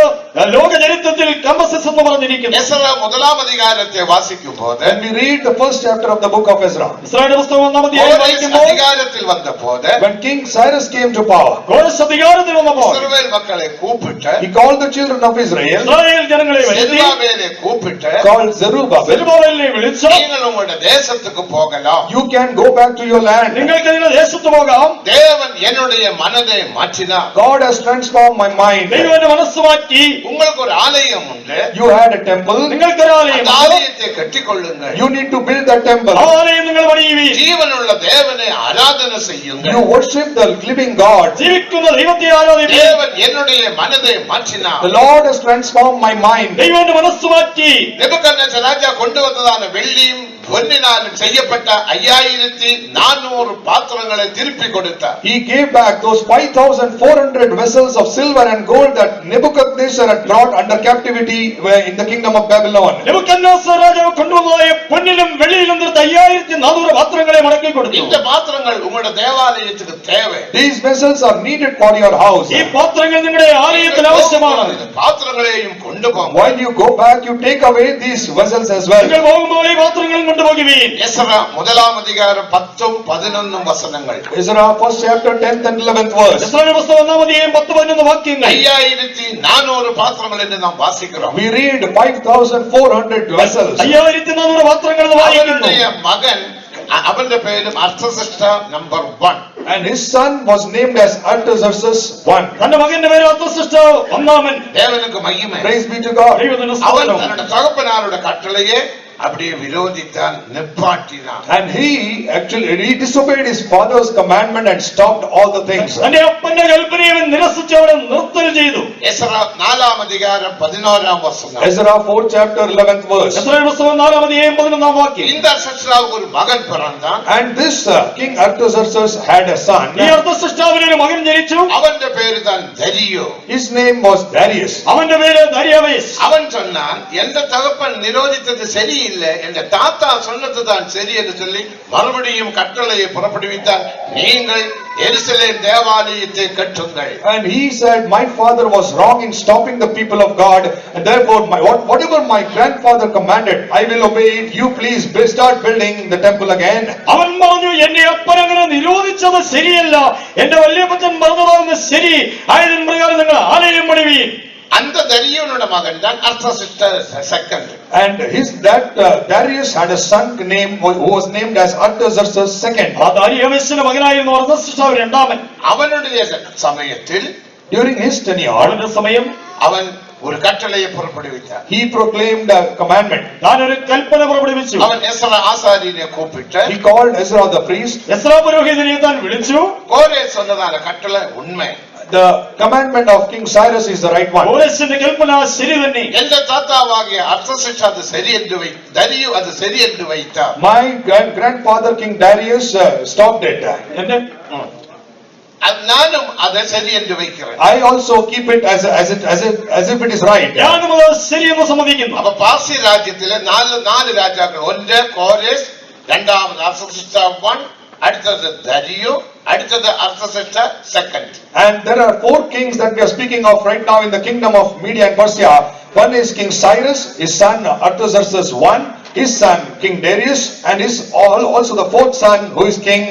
ലോക ചരിത്രത്തിൽ കാമ്പസസ് എന്ന് പറഞ്ഞിരിക്കുന്നു. எஸ்ரா முதலாம் அதிகாரத்தை வாசிக்கும் போது When we read the first chapter of the book of Ezra, Israel പുസ്തകം 1-ാം അധ്യായം വായിക്കുമ്പോൾ அதிகாரத்தில் வந்த போது when King Cyrus came to power, കോരേസ് അധികാരത്തിൽ വന്നപ്പോൾ இஸ்ரவேல் மக்களை கூப்பிட்டு he called the children of Israel, Israel ജനങ്ങളെ വരുത്തി செருபாபேலை கூப்பிட்டு called Zerubbabel. സെരുബ്ബാബേലിനെ വിളിച്ചു, நீங்கள் உங்களுடைய தேசத்துக்கு போகலாம். You can go back to your land. നിങ്ങൾക്ക് നിങ്ങളുടെ ദേശത്ത് പോകാം. தேவன் என்னுடைய மனதை மாற்றினார். God has transformed my mind. ദൈവം എന്റെ മനസ്സ് മാറ്റി. உங்களுக்கு ஒரு ஆலயம் உண்டு. You had a temple. നിങ്ങൾക്കൊരു ആലയം அந்த ஆலயத்தை கட்டிக்கொள்ளுங்கள். You need to build that temple. ആ ആലയം നിങ്ങൾ പണിയുവീൻ. ஜீவனுள்ள தேவனை ஆராதனை செய்யுங்கள். You worship the living God. ജീവിക്കുന്ന ദൈവത്തെ ആരാധിപ്പീൻ. தேவன் என்னுடைய மனதை மாற்றினார். The Lord has transformed my mind. ദൈവം എന്റെ മനസ്സ് മാറ്റി. நேபுகத்நேசர் ராஜா கொண்டு வந்ததான வெள்ளியும் பொன்னினாலும் செய்யப்பட்ட 5400 பாத்திரங்களை திருப்பி கொடுத்தார். He gave back those 5,400 vessels of silver and gold that Nebuchadnezzar had brought under captivity in the kingdom of Babylon. Nebuchadnezzar രാജാവ് കൊണ്ടുവന്നതായ പൊന്നിലും വെള്ളിയിലും തീർത്ത 5400 പാത്രങ്ങളെ മടക്കി കൊടുത്തു. இந்த பாத்திரங்கள் உங்களுடைய தேவாலயத்துக்கு தேவை. These vessels are needed for your house. ഈ പാത്രങ്ങൾ നിങ്ങളുടെ ആലയത്തിന് ആവശ്യമാണ്. பாத்திரங்களையும் கொண்டு போங்க. While you go back, you take away these vessels as well. നിങ്ങൾ പോകുമ്പോൾ ഈ പാത്രങ്ങളും കൊണ്ടുപോകുവീൻ. எஸ்ரா முதலாம் அதிகாரம் 10-11 வசனங்கள். Ezra first chapter 10th and 11th verse. Israel പുസ്തകം 1-ാം അധ്യായം 10-11 വാക്യങ്ങൾ. 5400 பாத்திரங்கள் என்று நாம் வாசிக்கிறோம். We read 5,400 vessels. 5400 പാത്രങ്ങൾ എന്ന് വായിക്കുന്നു. அவனுடைய மகன் அவனுடைய பேரு அர்த்தசஷ்டா number 1. And his son was named as Artaxerxes I. തന്റെ മകന്റെ പേര് അർത്തസഷ്ടാ ഒന്നാമൻ. தேவனுக்கு மகிமை. Praise be to God. ദൈവത്തിന് அவன் സ്തോത്രം. தன்னுடைய தகப்பனாருடைய கட்டளையே அப்படியே விரோதித்தான், நிப்பாட்டினான். And he disobeyed his father's commandment and stopped all the things. തന്റെ അപ്പന്റെ കൽപ്പനയെ അവൻ നിരസിച്ച് അവിടെ നിർത്തൽ ചെയ്തു. எஸ்ரா 4-ாம் அதிகாரம் 11-ாம் வசனம். Ezra 4th chapter 11th verse. Israel പുസ്തകം 4-ാം അധ്യായം 11-ാം വാക്യം. இந்த அர்த்தசஷ்டாவுக்கு ஒரு மகன் பிறந்தான். And this King Artaxerxes had a son. ഈ അർത്തസഷ്ടാവിന് ഒരു മകൻ ജനിച്ചു. அவனுடைய பேரு தான் தரியு. His name was Darius. അവന്റെ പേര് ദാരിയാവേസ്. அவன் சொன்னான், எந்த தகப்பன் நிரோதித்தது சரியில்லை, என்ற தாத்தா சொன்னதுதான் சரி என்று சொல்லி மறுபடியும் கட்டளையை புறப்படுவித்தார். நீங்கள் எருசலேம் தேவாலயத்தை கட்டுங்கள். And he said, my father was wrong in stopping the people of God, and therefore whatever my grandfather commanded, I will obey it. You please start building the temple again. അവൻ പറഞ്ഞു, എന്റെ അപ്പൻ അങ്ങനെ നിരോധിച്ചത് ശരിയല്ല, എന്റെ വല്യപ്പച്ചൻ പറഞ്ഞതാണ് ശരി, ആയതിൻ പ്രകാരം നിങ്ങൾ ആലയം പണിവീൻ. அந்த தரியோனோட மகன் தான் அர்த்தசிஷ்டர் second. And Darius had a son named who was named as Artaxerxes II. ആ ദാരിയാവേശിന്റെ മകനായിരുന്നു അർത്തസിഷ്ടാവ് രണ്ടാമൻ. அவனுடைய சமயத்தில் During his tenure, അവന്റെ സമയം அவன் ஒரு கட்டளையை புறப்படுவித்தார். he proclaimed a commandment. താൻ ഒരു കൽപ്പന പുറപ്പെടുവിച്ചു. அவன் எஸ்ரா ஆசாரியனை கூப்பிட்டு He called Ezra the priest. Ezra പുരോഹിതനെ താൻ വിളിച്ചു. கோரே சொன்னதான கட்டளை உண்மை. The commandment of King Cyrus is the right one. കോരേശിന്റെ കൽപ്പന ശരി തന്നെ. எந்த தாத்தாவாகிய அர்த்தசிஷ்டா அது சரி என்று தரியு அது சரி என்று வைத்தார். My grandfather King Darius stopped it. എന്റെ நானும் அதை சரி என்று வைக்கிறேன். I also keep it as if it is right. ഞാനും അത് ശരിയെന്ന് സമ്മതിക്കുന്നു. அப்ப பாசி ராஜ்யத்திலே நாலு ராஜாக்கள், ஒன்று கோரேஸ், இரண்டாவது அர்த்தசிஷ்டா 1, அடுத்தது தரியு, அடுத்தது அர்த்தசிஷ்டா second. And there are 4 kings that we are speaking of right now in the kingdom of Media and Persia. One is King Cyrus, his son Artaxerxes I, his son King Darius, and his also the 4th son who is King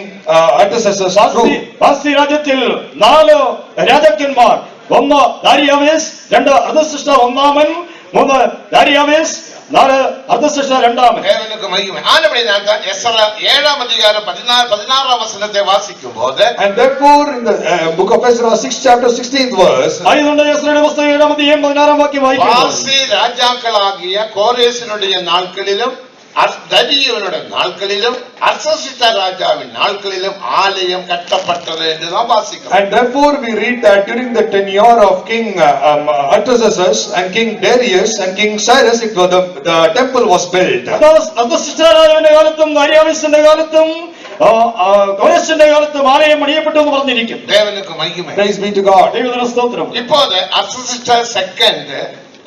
Artaxerxes II. Parsi രാജ്യത്തിൽ 4 രാജാക്കന്മാർ. ഒന്ന് ദാരിയാവേസ്, 2 അർത്തസിഷ്ടാ ഒന്നാമൻ, 3 ദാരിയാവേസ്, 4 അർത്തസിഷ്ടാ രണ്ടാമൻ. தேவனுக்கு மகிமை. ஆனபடியால் தான் Ezra 7ஆம் அதிகாரம் 16ஆம் வசனத்தை வாசிக்கும் போது, And therefore in the book of Ezra 6th chapter 16th verse, ആയതുകൊണ്ട് എസ്രായുടെ പുസ്തകം 7-ാം അധ്യായം 16-ാം വാക്യം വായിക്കുന്നു. பாசி ராஜாக்களாகிய கோரேசினுடைய நாட்களிலும் தரியுவினுடைய நாட்களிலும் அர்த்தசிஷ்டா ராஜாவின் நாட்களிலும் ஆலயம் கட்டப்பட்டது என்று நாம் வாசிக்கிறோம். and therefore we read that during the tenure of King Artaxerxes and King Darius and King Cyrus, the temple was built. അർത്തസിഷ്ടാ രാജാവിന്റെ കാലത്തും ദാരിയാവേശിന്റെ കാലത്തും കോരേശിന്റെ കാലത്തും ആലയം പണിയപ്പെട്ടു എന്ന് പറഞ്ഞിരിക്കുന്നു. தேவனுக்கு மகிமை. Praise be to God. ദൈവത്തിന് സ്തോത്രം. இப்போது அர்த்தசிஷ்டா செகண்ட்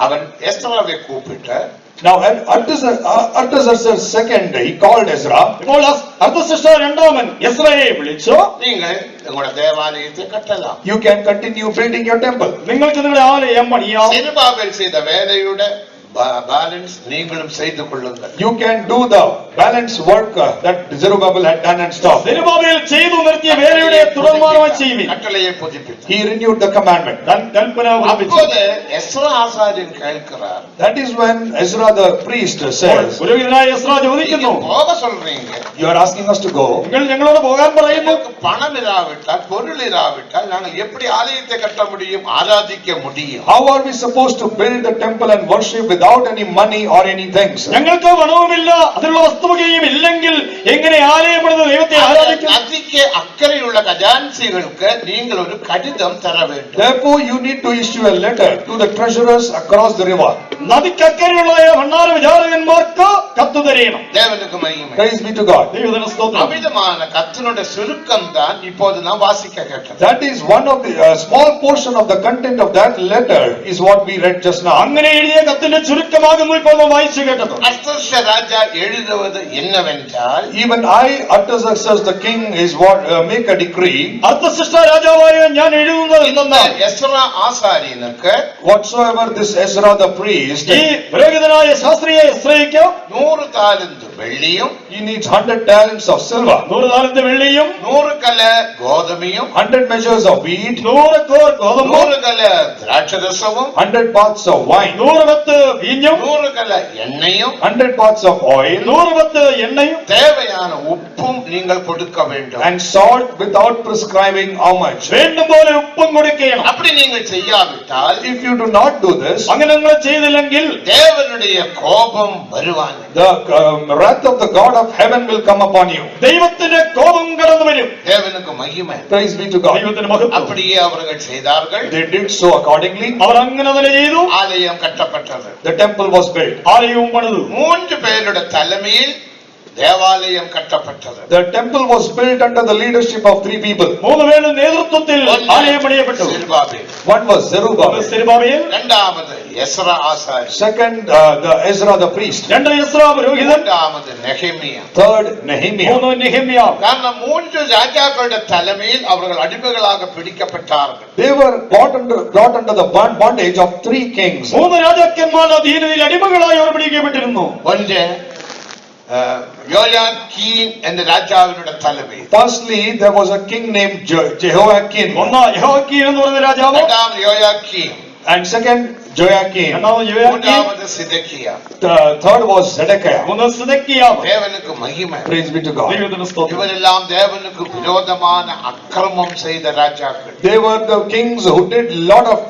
அவன் எஸ்ராவை கூப்பிட்டு, Now Artaxerxes II, he called Ezra. ഇപ്പോൾ അർത്തസിഷ്ടാ രണ്ടാമൻ എസ്രയെ വിളിച്ചു. நீங்கள் உங்களோட தேவாலயத்தை கட்டலாம். You can continue building your temple. നിങ്ങൾക്ക് നിങ്ങളുടെ ആലയം പണിയാം. செருபாபேல் செய்த வேலையுடைய பேலன்ஸ் நீங்களும் செய்து கொள்ளுங்கள். You can do the balance work that Zerubbabel had done and stopped. സെരുബ്ബാബേൽ ചെയ്തു നിർത്തിയ വേലയുടെ തുടർമാനമായി ചെയ്യുവിൻ. கட்டளையை புதுப்பித்தார். He renewed the commandment. കൽപ്പന പുതുപ്പിച്ചു. அப்போது எஸ்ரா ஆசாரியன் கேட்கிறார், That is when Ezra the priest says, പുരോഹിതനായ എസ്രാ ചോദിക്കുന്നു, நீங்க போக சொல்றீங்க, you are asking us to go. നിങ്ങൾ ഞങ്ങളോട് പോകാൻ പറയുന്നു. எனக்கு பணம் இராவிட்டால், பொருள் இராவிட்டால் நாங்கள் எப்படி ஆலயத்தை கட்ட முடியும், ஆராதிக்க முடியும்? How are we supposed to build the temple and worship without any money or any things? ഞങ്ങൾക്ക് പണവുമില്ല, അതിനുള്ള വസ്തുവകയും ഇല്ലെങ്കിൽ എങ്ങനെ ആലയം പണിത് ദൈവത്തെ ആരാധിക്കും? நதிக்கு அக்கறையுள்ள கஜான்சிகளுக்கு நீங்கள் ஒரு கடிதம் தர வேண்டும். Therefore you need to issue a letter to the treasurers across the river. നദിക്കക്കരെയുള്ള ഭണ്ഡാര വിചാരകന്മാർക്ക് കത്ത് തരയണം. தேவனுக்கு மகிமை. Praise be to God. ദൈവത്തിന് സ്തോത്രം. அமிதமான கத்தினுடைய சுருக்கம் தான் இப்போது நாம் வாசிக்க கேட்டது. That is one of the small portion of the content of that letter is what we read just now. അങ്ങനെ എഴുതിയ കത്തിന്റെ ചുരുക്കമാകുന്നു ഇപ്പോൾ നാം വായിച്ചു കേട്ടത്. அர்த்தசிஷ்டா ராஜா எழுதுவது என்னவென்றால், Even I, Artaxerxes the king, is what make a decree. അർത്ഥസിഷ്ടാ രാജാവായ ഞാൻ എഴുതുന്നത് இந்த എന്തെന്നാൽ, Ezra ஆசாரியனுக்கு Whatsoever this Ezra the priest, ഈ പുരോഹിതനായ ശാസ്ത്രീയ എസ്രയ്ക്ക് 100 தாலந்து வெள்ளியும், he needs 100 talents of silver, 100 താലന്ത് വെള്ളിയും, 100 கல கோதுமையும், 100 measures of wheat, 100 കോർ ഗോതമ്പും, 100 கல திராட்சரசமும், 100 baths of wine, 100 ബത്ത് വീഞ്ഞും, 100 கல எண்ணெயும், 100 baths of oil, 100 ബത്ത് എണ്ണയും, தேவையான உப்பும் நீங்கள் கொடுக்க வேண்டும். and salt without prescribing how much. വേണ്ടും പോലെ ഉപ്പും കൊടുക്കണം. அப்படி நீங்கள் செய்யாவிட்டால் If you do not do this, അങ്ങനെ നിങ്ങൾ ചെയ്തില്ലെങ്കിൽ தேவனுடைய கோபம் வருவாங்க. the wrath of the God of heaven will come upon you. ദൈവത്തിന്റെ കോപം കടന്നു വരും. தேவனுக்கு மகிமை. Praise be to God. ദൈവത്തിന് മഹത്വം. அப்படியே அவர்கள் செய்தார்கள். They did so accordingly. അവർ അങ്ങനെ തന്നെ ചെയ്തു. ஆலயம் கட்டப்பட்டது. The temple was built. ആലയവും പണിതു. 3 பேருடைய தலைமையில் தேவாலயம் கட்டப்பட்டது. The temple was built under the leadership of 3 people. 3 പേരുടെ നേതൃത്വത്തിൽ ആലയം പണിയപ്പെട്ടു. Zerubbabel, One was Zerubbabel. സെരുബ്ബാബേൽ, இரண்டாவது எஸ்ரா ஆசாரியன், Second, the Ezra the priest. 2 Ezra പുരോഹിതൻ, மூன்றாவது நெகேமியா. Third, Nehemiah. 3 നെഹെമ്യാ. காரணம் 3 ராஜாக்களுடைய தலைமையில் அவர்கள் அடிமைகளாக பிடிக்கப்பட்டார்கள். They were brought under the bondage of 3 kings. 3 രാജാക്കന്മാരുടെ അധീനതയിൽ അടിമകളായി അവർ പിടിക്കപ്പെട്ടിരുന്നു. ஒன்று யோயாக்கீன் என்ற ராஜாவினுடைய தலைமை. Firstly, there was a king named Jehoiakim. ഒന്ന് യെഹോയാക്കീൻ എന്ന് പറയുന്ന രാജാവ്, இரண்டாவது யோயாக்கீன், And second, Joachim. രണ്ടാമത് യോയാക്കീം, மூன்றாவது சிதேக்கியா. The third was Zedekiah. മൂന്ന് സിദെക്കിയാവ്. தேவனுக்கு மகிமை. Praise be to God. ദൈവത്തിന് സ്തോത്രം. இவரெல்லாம் தேவனுக்கு விரோதமான அக்கிரமம் செய்த ராஜாக்கள். They were the kings who did lot of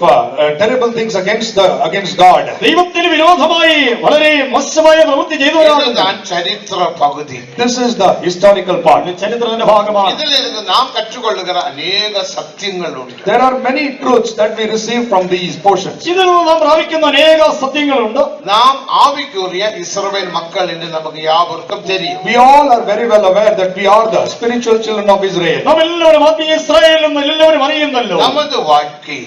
terrible things against God. ദൈവത്തിന് വിരോധമായി വളരെ മോശമായ പ്രവൃത്തി ചെയ്തവരാണ്. இதுதான் சரித்திர பகுதி. This is the historical part. ചരിത്രത്തിന്റെ ഭാഗമാണ്. இதிலிருந்து நாம் கற்றுக்கொள்ளுகிற அநேக சத்தியங்கள் உண்டு. There are many truths that we receive from these portions. ഇതിൽ നിന്ന് നാം പ്രാപിക്കുന്ന അനേക സത്യങ്ങളുണ്ട്. நாம் ஆவிக்குரிய இஸ்ரவேல் மக்கள் என்று நமக்கு யாவருக்கும் தெரியும். We all are very well aware that we are the spiritual children of Israel. നാം എല്ലാവരും ആത്മീയ ഇസ്രായേൽ എന്ന് എല്ലാവരും അറിയുന്നല്ലോ. நமது வாழ்க்கை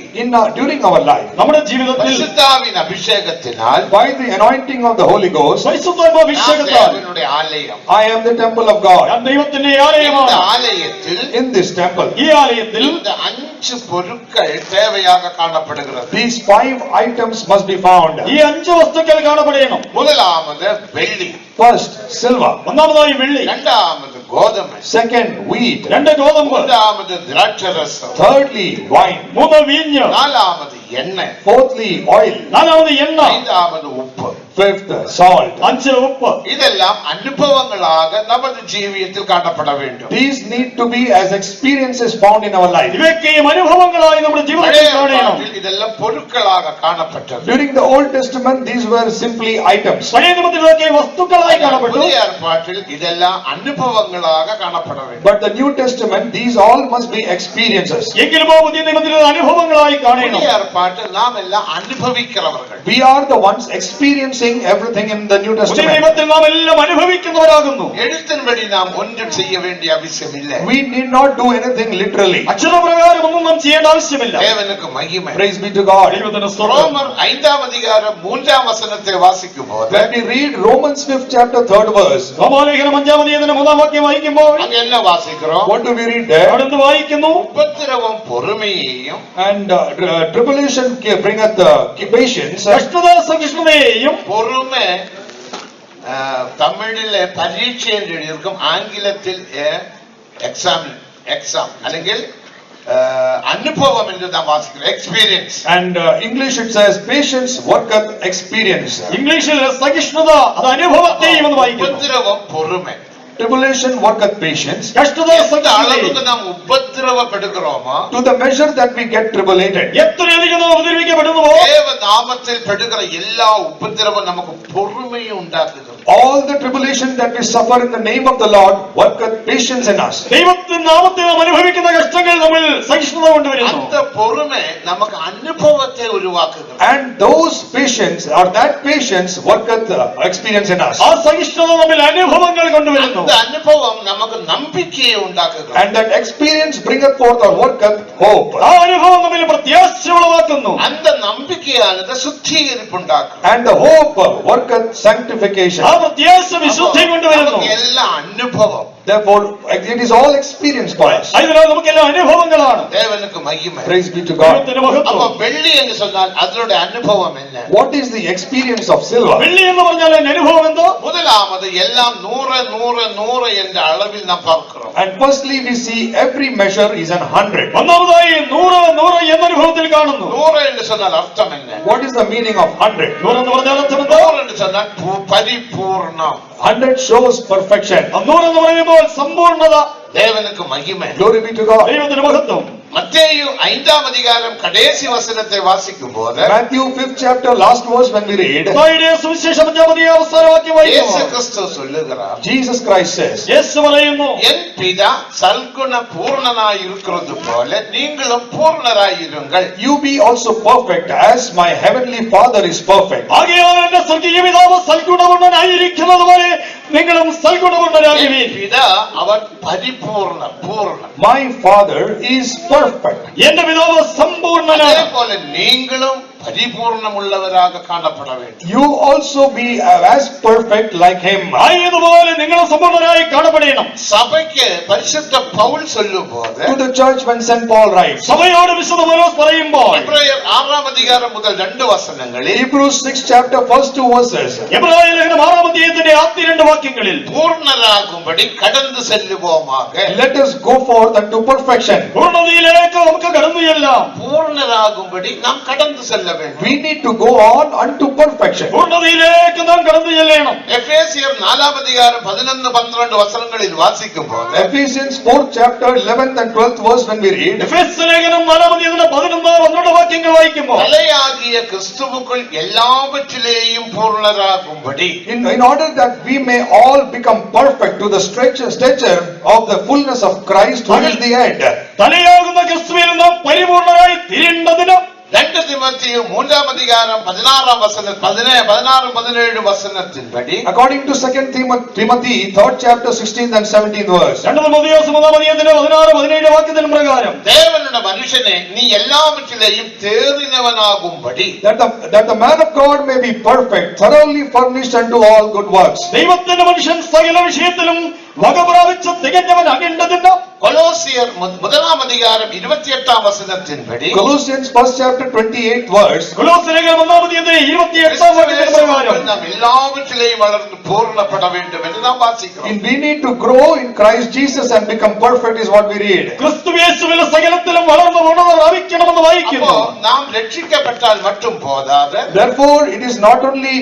During our life, നമ്മുടെ ജീവിതത്തിൽ பரிசுத்தாவின் அபிஷேகத்தினால் by the anointing of the Holy Ghost, പരിശുദ്ധാത്മാഭിഷേകത്താൽ தேவனுடைய ஆலயம். I am the temple of God. ഞാൻ ദൈവത്തിന്റെ இந்த ആലയമാണ്. ஆலயத்தில் In this temple, ഈ ആലയത്തിൽ இந்த 5 பொருட்கள் தேவையாக காணப்படுகிறது. these 5 items must be found. ഈ 5 വസ്തുക്കൾ കാണപ്പെടണം. முதலாவது வெள்ளி, First, silver. ഒന്നാമതായി വെള്ളി, இரண்டாவது கோதுமை, Second, wheat. 2 ഗോതമ്പ്, மூன்றாவது திராட்சரசம், Thirdly, wine. 3 വീഞ്ഞ്, நாலாவது எண்ணெய், Fourthly, oil. 4 എണ്ണ, ஐந்தாவது உப்பு. Fifth, salt. 5 ഉപ്പ്. இதெல்லாம் அனுபவங்களாக நமது ஜீவியத்தில் காணப்பட வேண்டும். These need to be as experiences found in our life. ഇവയൊക്കെയും അനുഭവങ്ങളായി നമ്മുടെ ജീവിതത്തിൽ பழைய കാണണം. ஏற்பாட்டில் இதெல்லாம் பொருட்களாக காணப்பட்டது. During the Old Testament, these were simply items. പഴയ നിയമത്തിൽ ഇതൊക്കെ വസ്തുക്കളായി കാണപ്പെട്ടു. புதிய ஏற்பாட்டில் இதெல்லாம் அனுபவங்களாக காணப்பட வேண்டும். But the New Testament, these all must be experiences. എങ്കിലും ആ പുതിയ നിയമത്തിൽ ഇത് അനുഭവങ്ങളായി കാണണം. புதிய ஏற்பாட்டில் நாம் எல்லாம் அனுபவிக்கிறவர்கள். We are the ones experiencing everything in the New പുതിയ Testament. നിയമത്തിൽ നാം എല്ലാം അനുഭവിക്കുന്നവരാകുന്നു. எழுத்தின்படி நாம் ஒன்றும் செய்ய வேண்டிய அவசியம் இல்லை. We need not do anything literally. അക്ഷരപ്രകാരം ഒന്നും നാം ചെയ്യേണ്ട ആവശ്യമില്ല. தேவனுக்கு மகிமை. Praise be to God. ദൈവത്തിന് സ്തോത്രം. ரோமர் 5ஆம் அதிகாரம் 3ஆம் வசனத்தை வாசிக்கும் போது When we read Romans 5th chapter 3rd verse, റോമാലേഖനം 5-ാം അധ്യായത്തിന്റെ 3-ാം വാക്യം വായിക്കുമ്പോൾ அங்க என்ன வாசிக்கிறோம்? what do we read there? അവിടെ എന്ത് വായിക്കുന്നു? உபத்திரவம் பொறுமையையும் And tribulation bringeth patience. കഷ്ടത സഹിഷ്ണുതയെയും, பொறுமை தமிழிലെ പരീക്ഷ എന്ന് എഴുതിയിരിക്കും, ആംഗലത്തിൽ എക്സാം അല്ലെങ്കിൽ അനുഭവം എന്ന് നാം വാസിക്കുന്നത് experience. And English it says patience worketh experience. ഇംഗ്ലീഷിൽ സഹിഷ്ണുത അത് അനുഭവത്തെയും എന്ന് വായിക്കുന്നു. உபத்திரவம் பொறுமை. Tribulation worketh patience. കഷ്ടത எந்த அளவுக்கு സഹിഷ്ണുതയും. நாம் உபத்திரவப்படுகிறோமோ To the measure that we get tribulated, എത്രയധികം നാം ഉപദ്രവിക്കപ്പെടുന്നുവോ தேவ நாமத்தில் படுகிற எல்லா உபத்திரவம் நமக்கு பொறுமையை உண்டாக்குகிறது. all the tribulation that we suffer in the name of the Lord worketh patience in us. ദൈവത്തിന്റെ നാമത്തിൽ നാം അനുഭവിക്കുന്ന കഷ്ടങ്ങൾ നമ്മൾ സഹിഷ്ണുത കൊണ്ടുവരുന്നു. அந்த பொறுமை நமக்கு அனுபவத்தை உருவாக்குகிறது. And those patience or that patience worketh experience in us. ആ സഹിഷ്ണുത നമ്മിൽ അനുഭവങ്ങൾ കൊണ്ടുവരുന്നു. அந்த அனுபவம் நமக்கு நம்பிக்கையை உண்டாக்குகிறது. And that experience bringeth forth or worketh hope. ആ അനുഭവം നമ്മിൽ പ്രത്യാശ ഉളവാക്കുന്നു. அந்த நம்பிக்கையானது சுத்திகரிப்பு உண்டாக்கும். And the hope worketh sanctification. ആ പ്രത്യാശ വിശുദ്ധി കൊണ്ടുവരുന്നു. நமக்கு எல்லாம் அனுபவம். Therefore, it is all experience for us. അതിനാൽ നമുക്കെല്ലാം അനുഭവങ്ങളാണ്. தேவனுக்கு மகிமை. Praise be to God. ദൈവത്തിന്റെ മഹത്വം. அப்ப வெள்ளி என்று சொன்னால் அதனுடைய அனுபவம் என்ன? What is the experience of silver? വെള്ളി എന്ന് പറഞ്ഞാൽ അതിന്റെ അനുഭവം എന്തോ? முதலாவது எல்லாம் 100 என்ற அளவில் நாம் பார்க்கிறோம். And firstly, we see every measure is an 100. ഒന്നാമതായി 100 എന്ന അനുഭവത്തിൽ കാണുന്നു. 100 என்று சொன்னால் அர்த்தம் என்ன? What is the meaning of 100? 100 എന്ന് പറഞ്ഞാൽ അർത്ഥം എന്തോ? 100 என்று சொன்னால் பரிபூர்ணம். 100 shows perfection. 100 എന്ന് പറയുമ്പോൾ സമ്പൂർണ്ണത. தேவனுக்கு மகிமை. Glory be to God. ദൈവത്തിന്റെ മഹത്വം. மத்தேயு 5ஆம் அதிகாரம் கடைசி வசனத்தை வாசிக்கும் போது Matthew 5th chapter last verse when we read, മത്തായിയുടെ സുവിശേഷം 5-ാം അധ്യായം അവസാന വാക്യം இயேசு വായിക്കുമ്പോൾ கிறிஸ்து சொல்லுகிறார், Jesus Christ says, യേശു പറയുന്നു, என் பிதா சல்குண பூர்ணனாய் இருக்கிறது போல நீங்களும் பூர்ணராய் இருங்கள். you be also perfect as my heavenly Father is perfect. ആകയാൽ എന്റെ സ്വർഗീയ പിതാവ് സൽഗുണമുള്ളവനായിരിക്കുന്നത് പോലെ നിങ്ങളും സൽഗുണമുള്ളവരാകുവീൻ. என் பிதா அவர் பரிபூர்ண பூர்ணம். My Father is perfect. എന്റെ പിതാവ് அதே സമ്പൂർണ്ണനാണ്. போல நீங்களும் பரிபூர்ணம் உள்ளவராக காணப்பட வேண்டும். You also be as perfect like him. ആയതുപോലെ നിങ്ങൾ സമ്പൂർണ്ണരായി കാണപ്പെടണം. சபைக்கு பரிசுத்த பவுல் சொல்லும்போது To the church when St. Paul writes, സഭയോട് വിശുദ്ധ പൗലോസ് പറയുമ്പോൾ எபிரேயர் 6ஆம் அதிகாரம் முதல் 2 வசனங்களில் Hebrews 6th chapter first 2 verses, എബ്രായ ലേഖനം 6-ാം അധ്യായത്തിന്റെ ആദ്യ 2 വാക്യങ്ങളിൽ பூர்ணராகும்படி கடந்து செல்லுவோமாக. let us go forth unto perfection. പൂർണ്ണതയിലേക്ക് നമുക്ക് കടന്നു ചെല്ലാം. பூர்ணராகும்படி நாம் கடந்து செல்ல செல்ல வேண்டும். We need to go on unto perfection. പൂർണ്ണതയിലേക്ക് നാം കടന്നു ചെല്ലണം. எபேசியர் 4 அதிகாரம் 11 12 வசனங்களில் வாசிக்கும் போது Ephesians 4th chapter 11th and 12th verse when we read, എഫേസ്യ ലേഖനം 4 അധ്യായം 11 12 വാക്യങ്ങൾ വായിക്കുമ്പോൾ தலையாகிய கிறிஸ்துவுக்குள் எல்லாவற்றிலேயும் பூர்ணராகும்படி in order that we may all become perfect to the stature of the fullness of Christ who is the head. തലയാകുന്ന ക്രിസ്തുവിൽ നാം പരിപൂർണരായി തീരേണ്ടതിന് 2 തിമോത്തിയു 3 அதிகாரம் 16 வசனம் 16 17 வசனத்தின்படி According to 2 Timothy 3rd chapter 16th and 17th verse, 2 Timotheos 3 അധ്യായത്തിന്റെ 16 17 വാക്യത്തിന് പ്രകാരം தேவனுடைய மனுஷனே நீ எல்லாவற்றிலேயும் தேறினவனாகும்படி that the man of God may be perfect, thoroughly furnished unto all good works. ദൈവത്തിന്റെ മനുഷ്യൻ സകല വിഷയത്തിലും വകപ്രാപിച്ച് തികഞ്ഞവനാകേണ്ടതിന് கொலோசியர் 1 அதிகாரம் 28 வசனத்தின்படி Colossians 1st chapter 28th verse, കൊലോസ്യ ലേഖനം 1 അധ്യായത്തിന്റെ 28 വാക്യത്തിന് പ്രകാരം நாம் எல்லாவற்றிலேயும் வளர்ந்து பூர்ணப்பட வேண்டும் என்று நாம் வாசிக்கிறோம். we need to grow in Christ Jesus and become perfect is what we read. ക്രിസ്തുയേശുവിൽ സകലത്തിലും വളർന്നു പൂർണ്ണത പ്രാപിക്കണമെന്ന് அப்போ വായിക്കുന്നു. நாம் ரட்சிக்கப்பட்டால் மட்டும் போதாது. Therefore, it is not only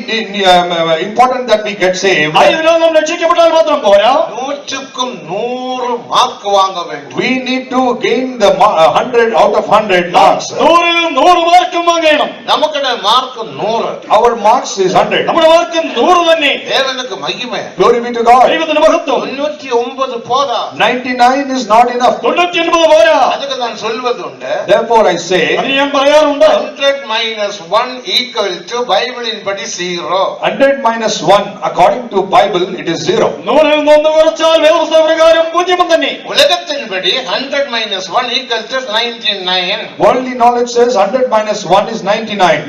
important that we get saved. ആയതിനാൽ നാം രക്ഷിക്കപ്പെട്ടാൽ മാത്രം പോരാ, 100க்கும் 100 മാർക്ക് വാങ്ങ வேண்டும். We need to gain the 100 out of 100 marks. 100ൽ 100 മാർക്കും വാങ്ങണം. நமக்குடைய மார்க் 100. Our marks is 100. നമ്മുടെ മാർക്ക് 100 തന്നെ. தேவனுக்கு மகிமை. Glory be to God. ദൈവത്തിന്റെ മഹത്വം. 99 போதா. 99 is not enough. 99 പോരാ. அதுக்கு நான் சொல்வதுண்டு. Therefore, I say, അത് ഞാൻ പറയാറുണ്ട്. 100 minus 1 equal to ബൈബിളിൻ പടി 0. 100 minus 1 according to Bible it is 0. 100ൽ 1 കുറച്ചാൽ വേദപുസ്തക പ്രകാരം 0 തന്നെ. உலகத்தின்படி 100 minus 1 equal to 99. Worldly knowledge says 100 minus 1 is 99.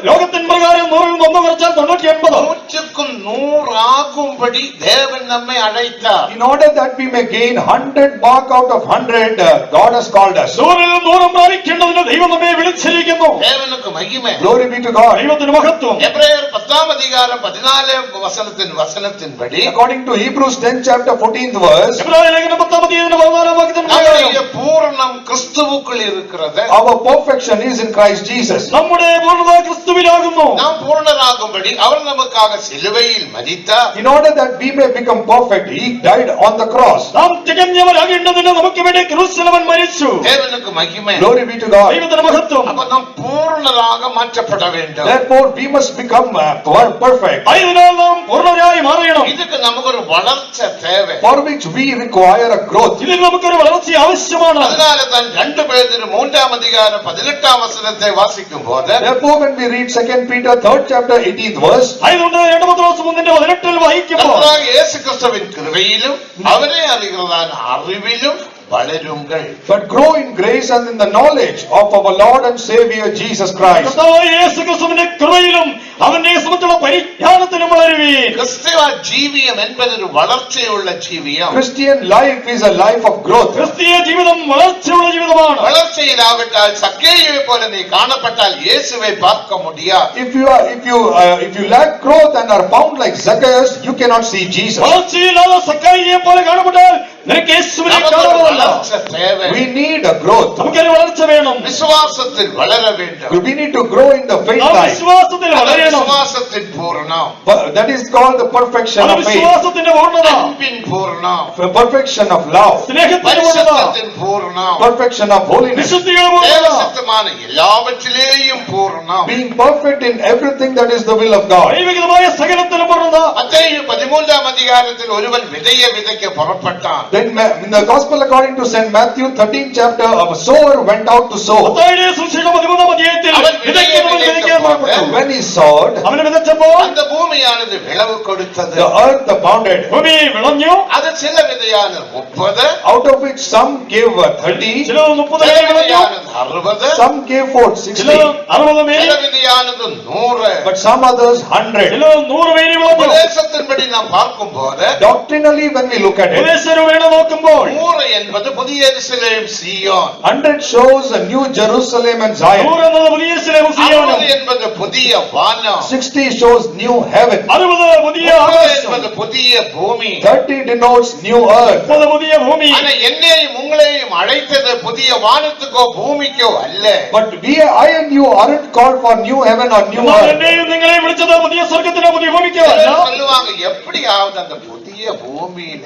ലോകത്തിൻ പ്രകാരം 100ൽ 1 കുറച്ചാൽ 99. 100க்கும் 100 ஆகும்படி தேவன் நம்மை அழைத்தார். In order that we may gain 100 mark out of 100, God has called us. 100ൽ 100 പ്രാപിക്കേണ്ടതിന് ദൈവം നമ്മെ വിളിച്ചിരിക്കുന്നു. தேவனுக்கு மகிமை. Glory be to God. ദൈവത്തിന് മഹത്വം. எபிரேயர் 10 அதிகாரம் 14 வசனத்தின்படி According to Hebrews 10 chapter 14th verse, എബ്രായ ലേഖനം 10 അധ്യായം 14 വാക്യത്തിന് நம்முடைய പ്രകാരം பூரணம் கிறிஸ்துவுக்குள் இருக்கிறது. our perfection is in Christ Jesus. നമ്മുടെ പൂർണ്ണത ക്രിസ്തുവിലാകുന്നു. நாம் பூரணராகும்படி அவர் நமக்காக சிலுவையில் மரித்தார். In order that we may become perfect, He died on the cross. നാം തികഞ്ഞവരാകേണ്ടതിന് നമുക്ക് വേണ്ടി ക്രൂശിൽ അവൻ മരിച്ചു. தேவனுக்கு மகிமை. Glory be to God. ദൈവത്തിന് മഹത്വം. அப்ப நாம் பூரணராக மாற்றப்பட வேண்டும். Therefore, we must become perfect, ആയതിനാൽ നാം പൂർണ്ണരായി മാറണം. இதுக்கு நமக்கு ஒரு வளர்ச்சி தேவை. for which we require a growth. ഇതിൽ നമുക്കൊരു വളർച്ച ആവശ്യമാണ്. அதனால தான் 2 பேதுரு 3 அதிகாரம் 18 வசனத்தை வாசிக்கும் போது Therefore, when we read 2 Peter 3rd chapter 18th verse, ആയതുകൊണ്ട് 2 പത്രോസ് 3:18 വായിക്കുമ്പോൾ கர்த்தராகிய இயேசு கிறிஸ்துவின் கிருபையிலும் அவரை அறிகிறதான அறிவிலும் வளருங்கள். but grow in grace and in the knowledge of our Lord and Savior Jesus Christ. കർത്താവായ യേശു ക്രിസ്തുവിന്റെ കൃപയിലും അവന്റെ സംബന്ധിച്ചുള്ള പരിജ്ഞാനത്തിലും വളരുവീൻ. கிறிஸ்தவ ஜீவியம் என்பது ஒரு வளர்ச்சியுள்ள ஜீவியம். Christian life is a life of growth. ക്രിസ്തീയ ജീവിതം വളർച്ചയുള്ള ജീവിതമാണ്. வளர்ச்சியில்லாவிட்டால் சக்கேயுவை போல நீ காணப்பட்டால் இயேசுவை பார்க்க முடியாது. If you lack growth and are found like Zacchaeus, you cannot see Jesus. വളർച്ചയില്ലാതെ സക്കായിയെ പോലെ കാണപ്പെട്ടാൽ നിനക്ക് യേശുവിനെ കാണാമല്ല. வளர்ச்சி தேவை. We need a growth. നമുക്കൊരു വളർച്ച വേണം. விசுவாசத்தில் வளர வேண்டும். We need to grow in the faith നാം life. വിശ്വാസത്തിൽ அது വളരണം. விசுவாசத்தின் பூரணம். That is called the perfection അത് of faith. വിശ്വാസത്തിന്റെ പൂർണ്ണത. அன்பின் பூரணம். The perfection of love. സ്നേഹത്തിന്റെ പൂർണ്ണത. பரிசுத்தத்தின் பூரணம். Perfection of holiness. വിശുദ്ധിയുടെ പൂർണ്ണത. தேவசித்தமான எல்லாவற்றிலேயும் பூரணம். Being perfect in everything that is the will of God. ദൈവികമായ സകലത്തിലും പൂർണ്ണത. மத்தேயு 13 அதிகாரத்தில் ஒருவன் விதையை விதைக்க புறப்பட்டான். Then in the gospel according to St. Matthew 13th chapter, a sower went out to sow. മത്തായിയുടെ സുവിശേഷം 13 അധ്യായത്തിൽ വിതയ്ക്കുന്നവൻ വിതയ്ക്കാൻ പുറപ്പെട്ടു. When he sowed, അവൻ വിതച്ചപ്പോൾ அந்த பூமியானது விளவு கொடுத்தது. the earth abounded. ഭൂമി വിളഞ്ഞു. அது சில விதையானது 30, Out of which some gave 30, ചിലത് 30 சில വിളഞ്ഞു. விதையானது 60, some gave forth 60, ചിലത് 60 മേനി, சில விதையானது 100. but some others 100. ചിലത് 100 മേനി വിളഞ്ഞു. உபதேசத்தை வசனத்தின்படி நாம் பார்க்கும்போது doctrinally when we look at it, ഉപദേശരൂപേണ നോക്കുമ്പോൾ 100 என்பது புதிய எருசலேம் சீயோன், 100 shows a new Jerusalem and Zion, 100 എന്നത് പുതിയ യെരൂശലേമും സീയോനും, 60 என்பது புதிய வானம், 60 shows new heaven, 60 പുതിയ 30 ആകാശം, என்பது புதிய பூமி. 30 denotes new earth. 30 പുതിയ ഭൂമി. ஆனா என்னையும் உங்களையும் அழைத்தது புதிய வானத்துக்கோ பூமிக்கோ அல்ல. But I and you aren't called for new heaven or new എന്നാൽ earth. എന്നെയും നിങ്ങളെയും വിളിച്ചത് പുതിയ സ്വർഗ്ഗത്തിനോ പുതിയ ഭൂമിക്കോ അല്ല. சிலர் சொல்லுவாங்க எப்படியாவது அந்த புதிய பூமியில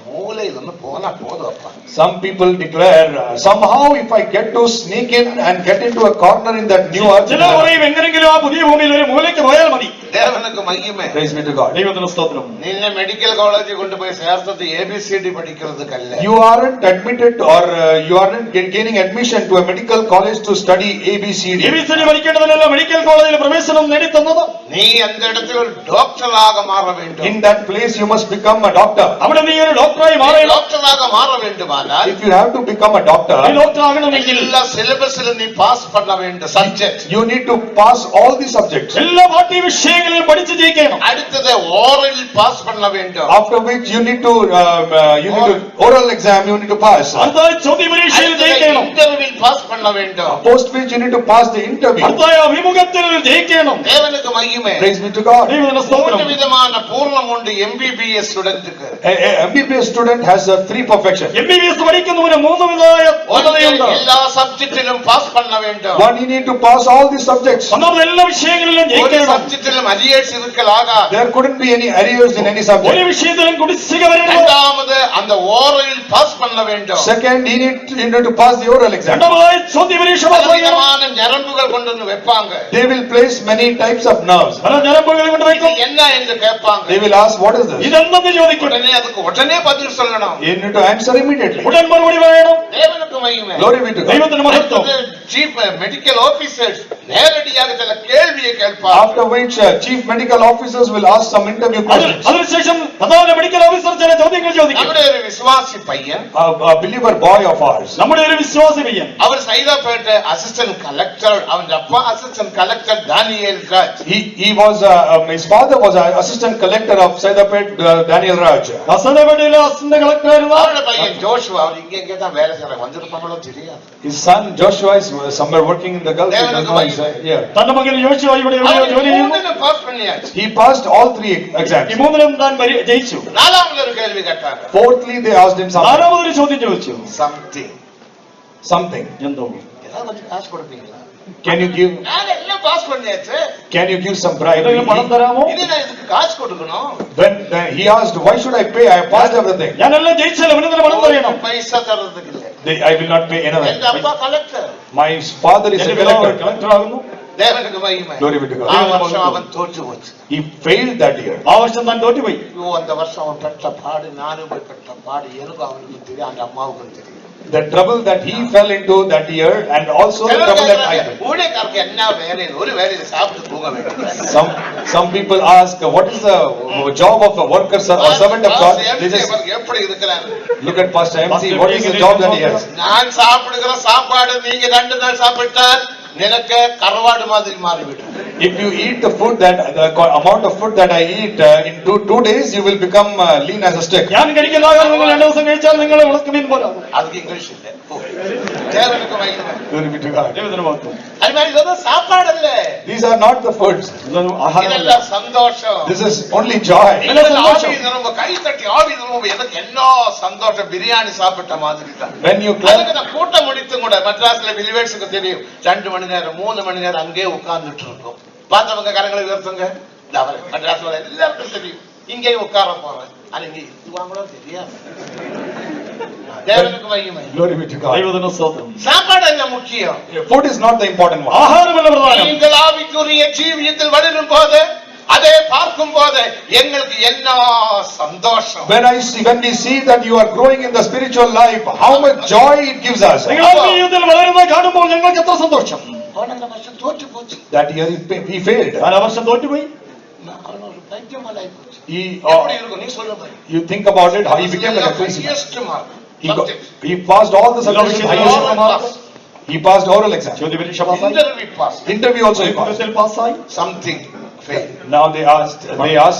மூலையில இருந்து போனா போதும்ப்பா. Some people declare, somehow if I get to sneak in and get into a corner in that new earth, ചിലർ പറയും എങ്ങനെങ്കിലും ആ പുതിയ ഭൂമിയിൽ ഒരു മൂലയ്ക്ക് പോയാൽ മതി. தேவனுக்கு மகிமை. praise be to God. ദൈവത്തിന് സ്തോത്രം. നിന്നെ മെഡിക്കൽ കോളേജിൽ കൊണ്ടുപോയി ചേർത്തത് ABCD പഠിக்கிறதுக்கல்ல. You aren't admitted or you aren't gaining admission to a medical college to study ABCD. ABCD പഠിക്കേണ്ടതിനല്ല മെഡിക്കൽ കോളേജിൽ പ്രവേശനം നേടിത്തന്നത്. நீ அந்த இடத்துல ஒரு டாக்டராக மாற வேண்டும். In that place you must become a doctor. അവിടെ നീ ഒരു ഡോക്ടറായി മാറണം. டாக்டராக மாற வேண்டுமானால் If you have to become a doctor, നീ ഡോക്ടർ ആകണമെങ്കിൽ எல்லா சிலபஸிலும் நீ பாஸ் பண்ண வேண்டும் subject. you need to pass all the subjects. എല്ലാ പാഠ്യ വിഷയങ്ങളിലും പഠിച്ചു ജയിക്കണം. அடுத்தது ஓரல் பாஸ் பண்ண வேண்டும். After which you need to oral exam you need to pass. അടുത്തതായി ചോദ്യ പരീക്ഷയിൽ ജയിക്കണം. இன்டர்வியூ பாஸ் பண்ண வேண்டும். Post which you need to pass the interview. അടുത്തതായി അഭിമുഖത്തിൽ ജയിക്കണം. தேவனுக்கு மகிமை. Praise be to God. ദൈവത്തിന് സ്തോത്രം. மூன்று விதமான பூர்ணம் உண்டு MBBS ஸ்டூடெண்ட்க்கு. A MBBS student has 3 perfections. MBBS പഠിക്കുന്നവന് 3 വിധമായ പൂർണ്ണതയുണ്ട്. எல்லா சப்ஜெக்ட்டிலும் பாஸ் பண்ண வேண்டும். One, you need to pass all the subjects. ഒന്നാമത് എല്ലാ വിഷയങ്ങളിലും ஒரு ജയിക്കണം. சப்ஜெக்ட்டிலும் arrears இருக்கலாகாது. There couldn't be any arrears in any ഒരു subject. വിഷയത്തിലും കുടിശ്ശിക വരരുത്. இரண்டாவது அந்த ஓரல் பாஸ் பண்ண வேண்டும். Second, you need to pass the oral exam. രണ്ടാമതായി ചോദ്യ പരീക്ഷ പാസ്സാകണം. பலவிதமான நரம்புகள் கொண்டு வந்து வைப்பாங்க. They will place many types of nerves. പല ഞരമ്പുകൾ കൊണ്ട് இது വയ്ക്കും. என்ன என்று கேட்பாங்க. They will ask, what is this? ഇതെന്തെന്ന് ചോദിക്കും. உடனே பதில் சொல்லணும். You need to answer immediately. ഉടൻ മറുപടി പറയണം. தேவனுக்கு மகிமை. Glory be to God. ദൈവത്തിന് മഹത്വം. சீஃப் மெடிக்கல் ஆபீசர்ஸ் நேரடியாக சில கேள்வியை கேட்பாங்க. After which chief medical officers will ask some interview questions. അതിനുശേഷം പ്രധാന മെഡിക്കൽ ഓഫീസർ ചില ചോദ്യങ്ങൾ ചോദിക്കും. நம்முடைய ஒரு விசுவாசி பையன், A believer boy of ours. നമ്മുടെ ഒരു വിശ്വാസി പയ്യൻ. அவர் சைதாப்பேட்டை அசிஸ்டன்ட் கலெக்டர், அவன் அப்பா assistant collector Daniel Raj. He was his father was an assistant collector of Saidapet, Daniel Raj. കസനപേട്ടയിലെ അസിസ്റ്റന്റ് കളക്ടറായിരുന്ന அவரோட பையன் ஜோஷுவா, அவர் இங்கே தான் வேலை செய்யற வந்திருப்பாங்களோ தெரியாது. His son Joshua is somewhere working in the Gulf. Devanu I don't know, he's, here. തന്റെ മകൻ യോശുവ ഇവിടെ എവിടെയോ ജോലി ചെയ്യുന്നു. மூணுல பாஸ் பண்ணியாச்சு. He passed all 3 exams. ഈ മൂന്നിലും താൻ ജയിച്ചു. நாலாவது ஒரு கேள்வி கேட்டாங்க. Fourthly, they asked him something. നാലാമതൊരു ചോദ്യം ചോദിച്ചു. Something. എന്തോ ஏதாவது கொஞ்சம் காசு கொடுப்பீங்களா? Can you give? நான் எல்லாம் பாஸ் பண்ணியாச்சு. Can you give some bribe? എന്തെങ്കിലും പണം തരാമോ? இனி நான் இதுக்கு காசு கொடுக்கணும். When he asked, why should I pay? I passed everything. ഞാനെല്ലാം ജയിച്ചല്ലോ, ഇവനെന്തിനാ പണം തരയണം? பைசா தரதுக்கு இல்ல. I will not pay எங்க anything. அப்பா collector. My father is a എന്റെ പിതാവ് collector. കളക്ടർ ആകുന്നു. தேவனுக்கு மகிமை. Glory be to God. ஆ வருஷம் அவன் தோற்று போச்சு. He failed that year. ആ വർഷം താൻ തോറ്റുപോയി. ஐயோ அந்த வருஷம் அவன் பெற்ற பாடு, நானும் போய் பெற்ற பாடு, எனக்கும் அவனுக்கு தெரியும், அந்த அம்மாவுக்கும் தெரியும். The trouble that he fell into that year and also the trouble that I fell. ஊழியக்காரருக்கு என்ன வேலை? ஒரு வேலையை சாப்பிட்டு தூங்க வேண்டும். Some people ask, what is the job of a worker or servant of God? They just எப்படி இருக்கிறாரு? look at Pastor MC. What is the job that he has? நான் சாப்பிடுகிற சாப்பாடு நீங்க 2 நாள் சாப்பிட்டால் எனக்கு கரவாடு மாதிரி மாறிவிடும். If you eat the food that the amount of food that I eat in 2 days, you will become lean as a stick. ഞാൻ കഴിക്കുന്ന ആഹാരം നിങ്ങൾ 2 ദിവസം കഴിച്ചാൽ നിങ്ങൾ ഉണക്കമീൻ പോലാകും. அதுக்கு இங்கிலீஷ் இல்ல. தேவனுக்கு மகிமை. Glory be to God. ദൈവത്തിന് മഹത്വം. அது மாதிரி இதெல்லாம் சாப்பாடு இல்ல. These are not the foods. ഇതൊന്നും ആഹാരമല്ല. இதெல்லாம் சந்தோஷம். This is only joy. இதெல்லாம் ஆவி நிரம்ப, கை தட்டி ஆவி நிரம்ப, எனக்கு என்ன சந்தோஷம். பிரியாணி சாப்பிட்ட மாதிரி தான். When you clap, அதுக்கு நான் கூட்டம் முடித்து கூட மெட்ராஸ்ல பிலிவேட்ஸுக்கு தெரியும், 2 மணி நேரம் 3 மணி நேரம் அங்கே உட்கார்ந்துட்டு இருக்கோம். பார்த்தவங்க கரங்களை உயர்த்துங்க. மெட்ராஸ்ல எல்லாருக்கும் தெரியும், இங்கே உட்கார போறேன். ஆனா இங்க இதுவாங்களோ தெரியாது. தேவனுக்கு மகிமை. glory be to God. ദൈവത്തിന് സ്തോത്രം. சாப்பாடு என்ன முக்கியம்? Food is not the important one. ആഹാരമല്ല പ്രധാനം. நீங்கள் ஆவிக்குரிய ஜீவியத்தில் வளரும் போது, அதை பார்க்கும் போது எங்களுக்கு என்ன சந்தோஷம். When we see that you are growing in the spiritual life, how much joy it gives us. നിങ്ങൾ ആത്മീയത്തിൽ വളരുന്നത് കാണുമ്പോൾ ഞങ്ങൾക്ക് എത്ര സന്തോഷം. போன வருஷம் தோற்று போச்சு. That year he failed. ആ വർഷം തോറ്റുപോയി. அவன் ஒரு பைத்தியமாய் போச்சு. He, எப்படி இருக்கும் நீ சொல்லுங்க. you think about it, how he became like a crazy man. highest mark. He passed all the subjects with highest mark. He passed oral exam. ചോദ്യ പരീക്ഷ പാസ്സായി. Interview pass. Interview also he passed. പാസ്സായി. Something Spain. Now they asked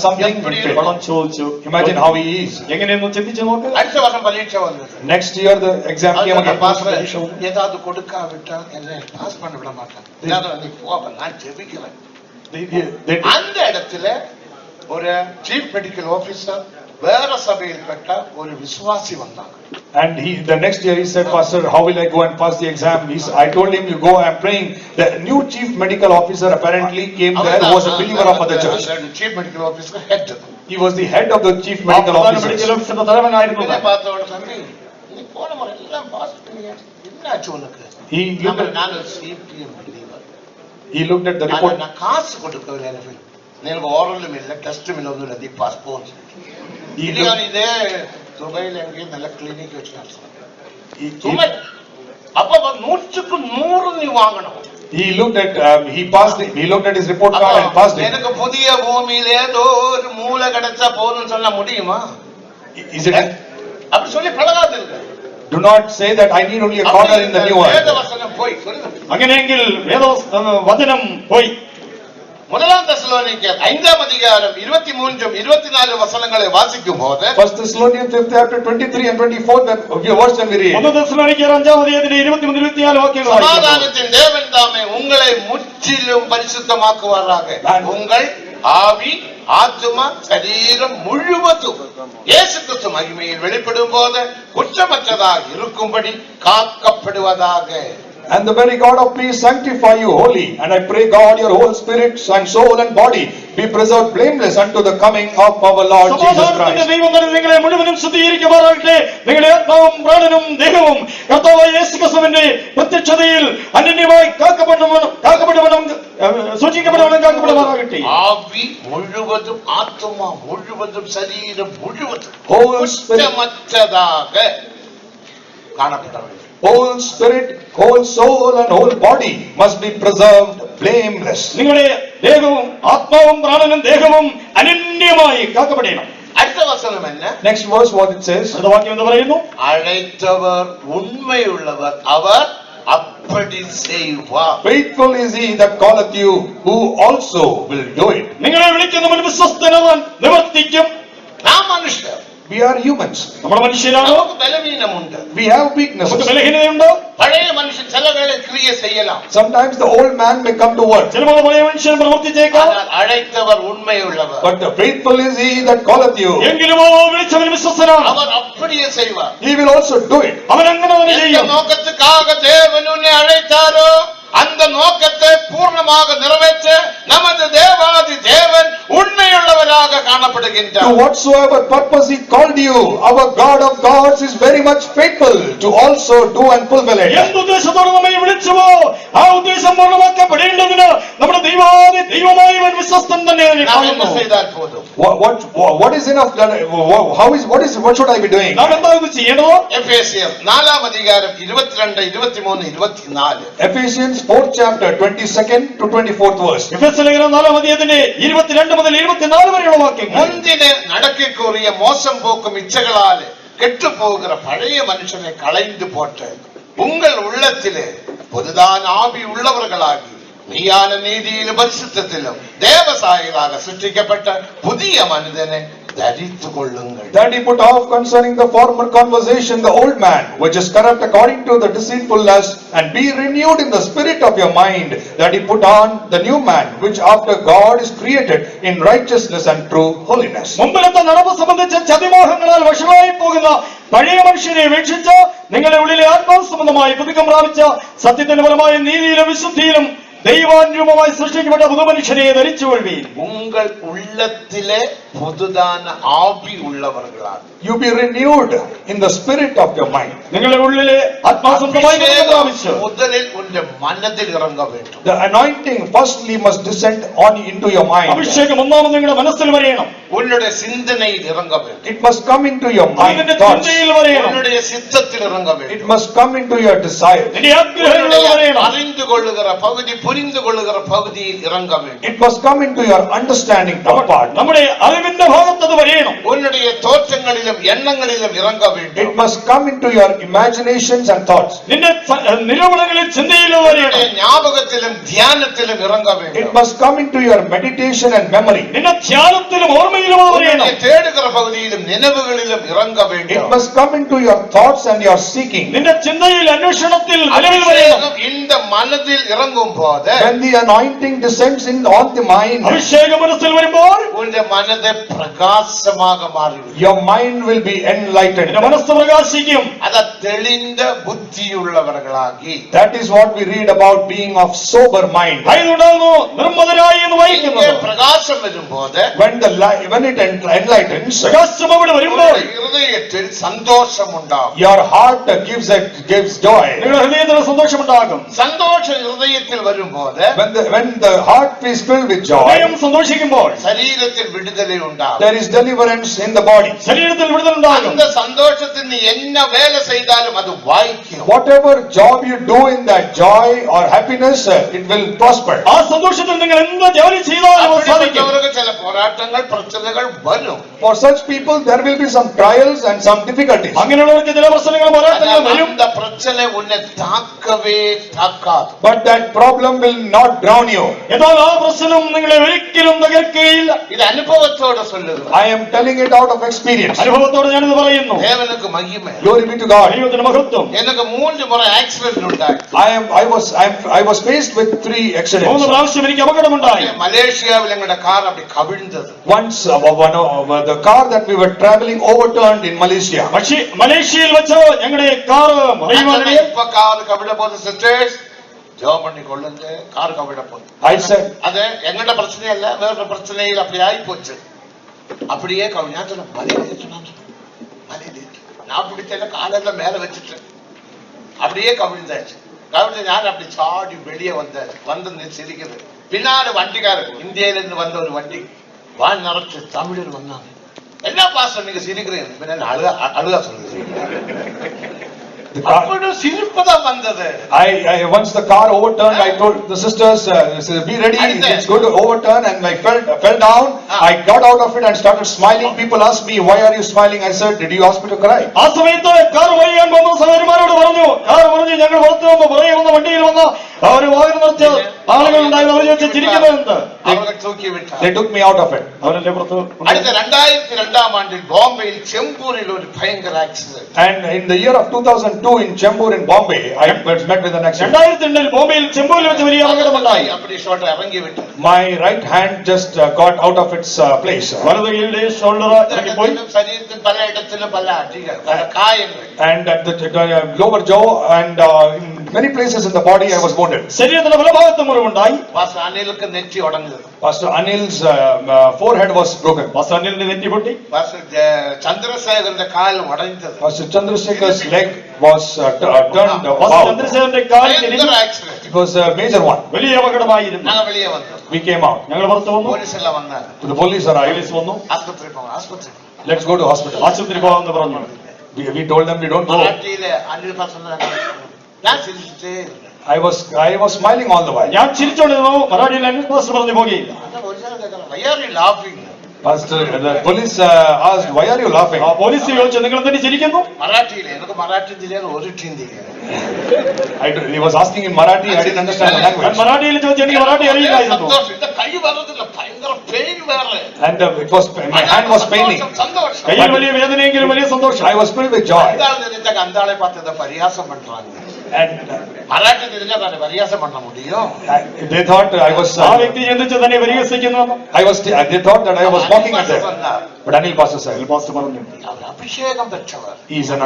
something. പണം ചോദിച്ചു. Imagine how he is. എങ്ങനെയെന്ന് ചിന്തിച്ചു നോക്ക്. അടുത്ത വർഷം പരീക്ഷ വന്നത്. Next year the exam came again. ஏதாவது கொடுக்காவிட்டா என்ன பாஸ் பண்ண விட மாட்டாங்க. நீ போ, நான் ஜெபிக்கிறேன். அந்த இடத்துல ஒரு சீஃப் மெடிக்கல் ஆபீசர் வேற சபையில் பெற்ற ஒரு விசுவாசி வந்தாங்க. And the next year he said, Pastor, how will I go and pass the exam? I told him, you go, I'm praying. The new chief medical officer apparently came there, who was a believer of other church. Chief medical officer head. He was the head of the chief medical officers. இதை பார்த்த உடனே தம்பி, நீ போன முறை எல்லாம் pass பண்ணியா? என்னாச்சு உனக்கு? நான் ஒரு CPM believer. He looked at the report. நான் காசு கொடுக்கவில்லை எனக்கு. எனக்கு ஓரலும் இல்லை, டெஸ்டும் இல்லை, ஒன்றும் இல்லை, பாஸ் போன்னு. இதே துபாயில் எங்கேயும் நல்ல கிளினிக் வச்சுருக்காங்க. அப்ப 100க்கு 100 நீ வாங்கணும். He looked at his report card and passed it. எனக்கு புதிய பூமியில ஏதோ ஒரு மூளை கிடைச்சா போதும்னு சொல்ல முடியுமா? அப்படி சொல்லி பழகாதீங்க. Do not say that I need only a corner in the new one. வேதவசனம் போய் சொல்லு. അങ്ങനെയെങ്കിൽ വചനം പോയി. முதலாம் தெசலோனிக்கேயர் 5ஆம் அதிகாரம் 23 24 வசனங்களை வாசிக்கும் போது, First Thessalonians 5th chapter 23 and 24 verse when we read. ഒന്ന് തെസ്സലോനിക്കർ 5ആം അധ്യായത്തിന്റെ 23 24 വാക്യങ്ങൾ വായിക്കുന്നു. சமாதானத்தின் தேவன் தாமே உங்களை முற்றிலும் பரிசுத்தமாக்குவாராக. உங்கள் ஆவி, ஆத்துமா, சரீரம் முழுவதும் இயேசு கிறிஸ்து மகிமையில் வெளிப்படும் போது குற்றமற்றதாக இருக்கும்படி காக்கப்படுவதாக. And the very God of peace sanctify you wholly. And I pray God your whole spirit and soul and body be preserved blameless unto the coming of our Lord Jesus Christ. ദൈവം തന്നെ നിങ്ങളെ മുഴുവനും ശുദ്ധീകരിക്കുമാറാകട്ടെ. നിങ്ങളുടെ ആത്മാവും പ്രാണനും ദേഹവും കർത്താവായ യേശു ക്രിസ്തുവിന്റെ പ്രത്യക്ഷതയിൽ അനന്യമായി കാക്കപ്പെടുമാറാകട്ടെ. ஆவி முழுவதும், ஆத்துமா முழுவதும், சரீரம் முழுவதும் Whole spirit, குற்றமற்றதாக காணப்பட வேண்டும். whole spirit, whole soul and whole body must be preserved blameless. നിങ്ങളുടെ ദേഹവും ആത്മാവും പ്രാണനും ദേഹവും അനന്യമായി കാക്കപ്പെടണം. அடுத்த வசனம் என்ன? Next verse what it says. അടുത്ത വാക്യം എന്ന് പറയുന്നു, அழைத்தவர் உண்மையுள்ளவர், அவர் அப்படி செய்வார். Faithful is he that calleth you, who also will do it. നിങ്ങളെ വിളിക്കുന്നവൻ വിശ്വസ്തനവൻ നിവർത്തിക്കും. நாம் മനുഷ്യർ. We are humans. നമ്മുടെ മനുഷ്യരാണ്. നമുക്ക് ബലഹീനം ഉണ്ട്. We have weaknesses. നമുക്ക് ബലഹീനതയുണ്ട്. പഴയ മനുഷ്യൻ ചില വേള ക്രിയ ചെയ്യலாம். Sometimes the old man may come to work. ചിലപ്പോൾ പഴയ മനുഷ്യൻ പ്രവർത്തിച്ചേക്കാം. அழைத்தவர் உண்மையுள்ளவர். But the faithful is he that calleth you. എങ്കിലുമോ വിളിച്ചവൻ വിശ്വസ്തനാണ്. அவர் அப்படியே செய்வார். He will also do it. അവൻ അങ്ങനെ തന്നെ எந்த ചെയ്യും. நோக்கத்துக்காக தேவன் உன்னை அழைத்தாரோ அந்த நோக்கத்தை பூர்ணமாக நிறைவேற்ற நமது தேவாதி தேவன் உண்மையுள்ளவராக காணப்படுகின்றார். To whatsoever purpose he called you, our God of gods is very much faithful to also do and fulfill it. എന്ത് ഉദ്ദേശത്തോടെ നമ്മെ വിളിച്ചുവോ ആ ഉദ്ദേശം പൂർണ്ണമാക്കപ്പെടേണ്ടതിന് നമ്മുടെ ദൈവമായവൻ വിശ്വസ്തൻ തന്നെ. நாம் என்ன செய்தால் போதும்? What is enough? What should I be doing? നാം എന്താ ഇത് ചെയ്യണോ? எபேசியர் 4ஆம் அதிகாரம் 22 23 24. Ephesians 4th chapter 22nd to 24th verse. എഫെസ്യ ലേഖനം 4ആം അധ്യായത്തിന്റെ 22 മുതൽ 24 വരെയുള്ള വാക്യങ്ങൾ. முந்தின நடக்கைக்குரிய மோசம் போக்கும் இச்சைகளால் கெட்டு போகிற பழைய மனுஷனை களைந்து போட்டு உங்கள் உள்ளத்திலே புதுதான ஆவி உள்ளவர்களாகி மெய்யான நீதியிலும் பரிசுத்தத்திலும் தேவசாயிகளாக சிருஷ்டிக்கப்பட்ட புதிய மனிதனை தரித்துக் கொள்ளுங்கள். That he put off concerning the former conversation the old man, which is corrupt according to the deceitful lust, and be renewed in the spirit of your mind, that he put on the new man, which after God is created in righteousness and true holiness. മുമ്പിലത്തെ നടപ്പ് സംബന്ധിച്ച ചതിമോഹങ്ങളാൽ വഷളായി പോകുന്ന പഴയ മനുഷ്യനെ വീക്ഷിച്ച് നിങ്ങളുടെ ഉള്ളിലെ ആത്മാവ് സംബന്ധമായി പുതുക്കം പ്രാപിച്ച സത്യത്തിന്റെ ഫലമായ നീതിയിലും വിശുദ്ധിയിലും ദൈവാനുരൂപമായി സൃഷ്ടിക്കപ്പെട്ട പുതുമനുഷ്യനെ ധരിച്ചുകൊള്ളുവീൻ. உங்கள் உள்ளத்திலே புதுதான ஆவி உள்ளவர்களாக You be renewed in the spirit of your mind. നിങ്ങളുടെ ഉള്ളിലെ ആത്മാസംബന്ധമായി പുതുക്കം പ്രാപിച്ച് முதலில் உங்கள் மனதில் இறங்க வேண்டும். The anointing firstly must descend on into your mind. അഭിഷേകം ഒന്നാമത് നിങ്ങളുടെ മനസ്സിൽ വരയണം. உன்னுடைய சிந்தனையில் இறங்க வேண்டும். It must come into your mind. നിന്റെ Thoughts. ചിന്തയിൽ വരയണം. உன்னுடைய சித்தத்தில் இறங்க It வேண்டும். must come into your desire. നിന്റെ ആഗ്രഹങ്ങളിൽ വരയണം. அறிந்து கொள்ளுகிற பகுதி, புரிந்து கொள்ளுகிற பகுதியில் இறங்க வேண்டும். It must come into your understanding part. നമ്മുടെ അറിവിന്റെ ഭാഗത്ത് അത് വരയണം. உன்னுடைய தோற்றங்கள் சிந்தனைகளிலும் எண்ணங்களிலும் இறங்க வேண்டும். It must come into your imaginations and thoughts. നിന്റെ നിലവിളകളിൽ ചിന്തയിലും உன்னுடைய ஞாபகத்திலும் தியானத்திலும் இறங்க It வேண்டும். must come into your meditation and memory. നിന്റെ ധ്യാനത്തിലും ഓർമ്മയിലും അത് വരേണം. உன்னுடைய தேடுகிற பகுதியிலும் நினைவுகளிலும் இறங்க It வேண்டும். must come into your thoughts and your seeking. നിന്റെ ചിന്തയിൽ അന്വേഷണത്തിൽ നിലവിൽ വരേണം. அபிஷேகம் இந்த மனதில் இறங்கும் போது When the anointing descends on the mind, അഭിഷേക മനസ്സിൽ വരുമ്പോൾ உன்னுடைய மனதை பிரகாசமாக மாறிவிடும். your mind will be enlightened. നിന്റെ മനസ്സ് പ്രകാശിക്കും. அத தெளிந்த புத்தியுள்ளவர்களாகி That is what we read about being of sober mind. ഭയമുണ്ടാകുന്നു നിർമ്മതരായി എന്ന് இங்கே വായിക്കുന്നത്. பிரகாசம் வரும்போது When it enlightens, പ്രകാശം അവിടെ വരുമ്പോൾ உன்னுடைய இருதயத்தில் சந்தோஷம் உண்டாகும். your heart gives joy. നിങ്ങളുടെ ഹൃദയത്തിന് സന്തോഷമുണ്ടാകും. சந்தோஷம் இருதயத்தில் வரும்போது When the heart is filled with joy, ഹൃദയം സന്തോഷിക്കുമ്പോൾ சரீரத்தில் விடுதலை உண்டாகும். there is deliverance in the body. ശരീരത്തിൽ വിടുതലുണ്ടാകും. அந்த சந்தோஷத்தில் நீ என்ன வேலை செய்தாலும் அது வாய்க்கும். Whatever job you do in that joy or happiness, it will prosper. ആ സന്തോഷത്തിൽ നിങ്ങൾ എന്ത് ജോലി ചെയ്താലും അത് സാധിക്കും. அப்படிப்பட்டவருக்கு சில போராட்டங்கள் பிரச்சனைகள் வரும். For such people, there will be some trials and some difficulties. അങ്ങനെയുള്ളവർക്ക് ചില പ്രശ്നങ്ങളും പോരാട്ടങ്ങളും വരും. அந்த பிரச்சனை உன்னை தாக்கவே தாக்காது. But that problem will not drown you. എന്നാൽ ആ പ്രശ്നം നിങ്ങളെ ഒരിക്കലും തകർക്കുകയില്ല. இது அனுபவத்தோட சொல்லுது. I am telling it out of experience. അനുഭവത്തോടെ ഞാനിത് പറയുന്നു. தேவனுக்கு மகிமை. Glory be to God. ദൈവത്തിന് മഹത്വം. எனக்கு 3 முறை ஆக்சிடென்ட் உண்டாச்சு. I was faced with 3 മൂന്ന് accidents. പ്രാവശ്യം എനിക്ക് അപകടമുണ്ടായി. மலேசியாவில் எங்கட கார் அப்படி கவிழ்ந்தது. Once, the car that we were traveling overturned in Malaysia. പക്ഷേ മലേഷ്യയിൽ വെച്ച് ഞങ്ങളുടെ കാർ മറിയുവാനിടയിൽ இப்ப கார் கவிழ போது சிஸ்டர்ஸ் ஜெபம் பண்ணி கொள்ளுங்க, கார் கவிழ போகுது. I said, அது எங்கட பிரச்சனை இல்ல, வேற பிரச்சனையில் அப்படி ஆகி போச்சு. அப்படியே கவிஞாத்துல நான் பிடிச்ச காலெல்லாம் மேல வச்சுட்டேன். அப்படியே கவிழ்ந்தாச்சு. கவிழ்ந்து நான் அப்படி சாடி வெளியே வந்து சிரிக்குது. பின்னாடி வண்டிக்காரர் இந்தியில இருந்து வந்த ஒரு வண்டி வான் நிறச்சு தமிழர் வந்தாங்க. என்ன பாஸ்டர் நீங்க சிரிக்கிறீங்க? அழுகா சொல்லுங்க. அப்படி சிரிப்புதான் வந்தது. Once the car overturned, I told the sisters, be ready, it's going to overturn, and I fell down. I got out of it and started smiling. People asked me, why are you smiling? I said, did you ask me to cry? ആ സമയത്ത് car വഴിയാൻ പോകുന്ന സഹോദരന്മാരോട് പറഞ്ഞു, car പറഞ്ഞ് ഞങ്ങൾ പുറത്തു വന്ന് പുറകെ വന്ന വണ്ടിയിൽ വന്ന അവർ വാഹനം നിർത്തിയ ആളുകൾ ഉണ്ടായിരുന്നു. അവർ ചോദിച്ചു ചിരിക്കുന്നത്. அவர்கள் தூக்கி விட்டார். They took me out of it. അവരെന്റെ പുറത്ത്. அடுத்த 2002 ஆண்டில் பாம்பேயில் செம்பூரில் ஒரு பயங்கர accident. And in the year of 2002 in Chembur in Bombay, I was met with an accident. 2002 ബോംബെയിൽ ചെമ്പൂരിൽ വെച്ച് വലിയ അപകടമുണ്ടായി. அப்படி ஷோல்டர் இறங்கி விட்டது. My right hand just got out of its place. വലത് കൈയുടെ ഷോൾഡർ ഇറങ്ങിപ്പോയി. சரீரத்தில் பல இடத்திலும் பல அடிகள், பல காயங்கள். And at the lower jaw and in many places in the body I was wounded. ശരീരത്തിന്റെ പല ഭാഗത്തും മുറിവുണ്ടായി. பாஸ்டர் அனிலுக்கு நெற்றி உடைஞ்சது. Pastor Anil's forehead was broken. Pastor അനിലിന്റെ നെറ്റി പൊട്ടി. பாஸ்டர் சந்திரசேகரന്റെ கால் உடைந்தது. Pastor Chandrasekhar's leg was turned pastor out. ചന്ദ്രശേഖരന്റെ കാലിൽ பயங்கர accident. It was a major one. വലിയ അപകടമായിരുന്നു. நாங்க வெளியே வந்தோம். We came out. ഞങ്ങൾ പുറത്തു വന്നു. போலீஸ் எல்லாம் வந்தாங்க. The police arrived. പോലീസ് വന്നു. ஆஸ்பத்திரி போங்க, ஆஸ்பத்திரி. Let's go to hospital. ആശുപത്രി പോകാമെന്ന് പറഞ്ഞു. We told them we don't go. மராட்டியில அனில் பாஸ்டர் நான் சிரிச்சுட்டே இருந்தேன். I was smiling all the while. ഞാൻ ചിരിച്ചോണ്ടിരുന്നു. മറാഠിയിൽ അനിൽ പാസ്റ്റർ പറഞ്ഞു പോകുകയില്ല. அதான் ஒரு நாள் கேட்கறேன், why are you laughing? Pastor, the police asked, why are you laughing? ആ പോലീസ് ചോദിച്ചു, നിങ്ങൾ എന്തിനു ചിരിക്കുന്നു? மராட்டியில எனக்கு மராட்டி தெரியாது, ஒரு Hindi. He was asking in Marathi. I didn't understand the ഞാൻ language. മറാഠിയിൽ ചോദിച്ചു, എനിക്ക് മറാഠി അറിയില്ലായിരുന്നു. சந்தோஷம். இந்த கை வர்றதுல பயங்கர பெயின் வேற. And my hand was paining. சந்தோஷம். കയ്യിൽ വലിയ വേദനയെങ്കിലും വലിയ സന്തോഷം. I was filled with joy. அந்த ஆளை பார்த்து இதை பரியாசம் பண்றாங்க. And மராட்டி தெரிஞ்சா தானே பரியாசம் பண்ண முடியும். they thought I was. ആ വ്യക്തി ചിന്തിച്ചു തന്നെ പരിഹസിക്കുന്നു. They thought that I was mocking at them. But Anil Pastor said, pastor പറഞ്ഞു, அவர் அபிஷேகம் பெற்றவர். he is an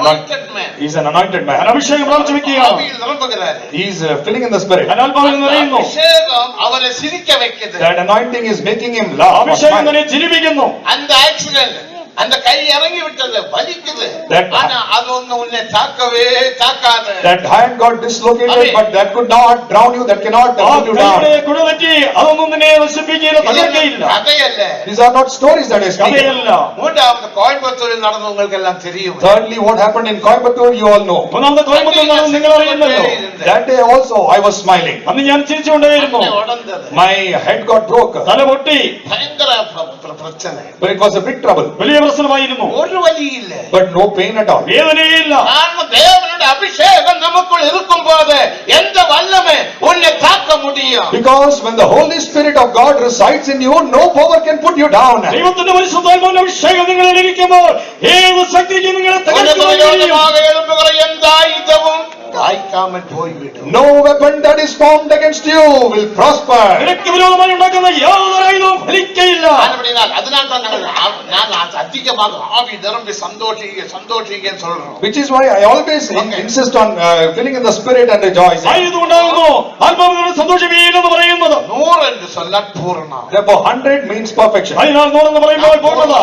anointed man. ഞാൻ അഭിഷേകം പ്രാപിച്ചു വ്യക്തിയാണ്. ஆவியில் நிரம்புகிறார். He is filling in the spirit. ഞാൻ ആത്മാവിൽ നിറയുന്നു. அபிஷேகம் அவரை சிரிக்க வைக்குது. That anointing is making him laugh. or അഭിഷേകം smile. തന്നെ ചിരിപ്പിക്കുന്നു. அந்த ஆக்சிடென்ட், அந்த கை இறங்கி விட்டது, வலிக்குது. ஆனா அது ஒண்ணு உன்னை தாக்கவே தாக்காது. That hand got dislocated, but that could not drown you. That cannot ആ pull you down. കൈയുടെ കുഴവറ്റി അതൊന്നും നിന്നെ നശിപ്പിക്കുകയില്ല, തകർക്കുകയില്ല. கதையல்ல. These are not stories that I speak. കഥയല്ല. மூன்றாவது கோயம்புத்தூரில் நடந்த உங்களுக்கு எல்லாம் தெரியும். Thirdly, what happened in Coimbatore, you all know. മൂന്നാമത്തെ കോയമ്പത്തൂർ നടന്നത് നിങ്ങൾ അറിയുന്നല്ലോ. That day also I was smiling. അന്ന് ഞാൻ ചിരിച്ചുകൊണ്ടേയിരുന്നു. உடந்தது. My head got broken. തല പൊട്ടി. பயங்கர பிரச்சனை. But it was a big trouble. വലിയ പ്രശ്നമായിരുന്നു. ഒരു വലിയില്ല, but no pain at all. വേദനയില്ല. കാരണം ദേവനുടെ അഭിഷേകം നമുക്കുൾ ഇരിക്കുമ്പോൾ എന്ത് വല്ലമേ ഉന്നെ താക്ക മുടിയും. Because when the Holy Spirit of God resides in you, no power can put you down. ദൈവത്തിന്റെ പരിശുദ്ധാത്മാവിന്റെ അഭിഷേകം നിങ്ങളിൽ ഇരിക്കുമ്പോൾ ഏത് ശക്തിക്കും നിങ്ങളെ തകർക്കുവാൻ കഴിയും. എഴുമ്പുകിற എന്തായുധവും വായിക്കാമൽ പോയിവിടും. No weapon that is formed against you will prosper. നിനക്ക് വിരോധമായി ഉണ്ടാക്കുന്ന യാതൊരു ആയുധവും ഫലിക്കയില്ല. അതിനാൽதான் ഞാൻ അധികமாக ஆவி நிரம்பி சந்தோஷிக்க சொல்றோம். Which is why I always insist on filling in the spirit and rejoicing. ആയുധം ഉണ്ടാകുന്നു, ആത്മാവിനോട് സന്തോഷിപ്പീനെന്ന് പറയുന്നത്. 100 എന്ന് சொன்னால் പൂർണ്ണ. Therefore 100 means perfection. അതിനാൽ 100 എന്ന് പറയുമ്പോൾ പൂർണ്ണത.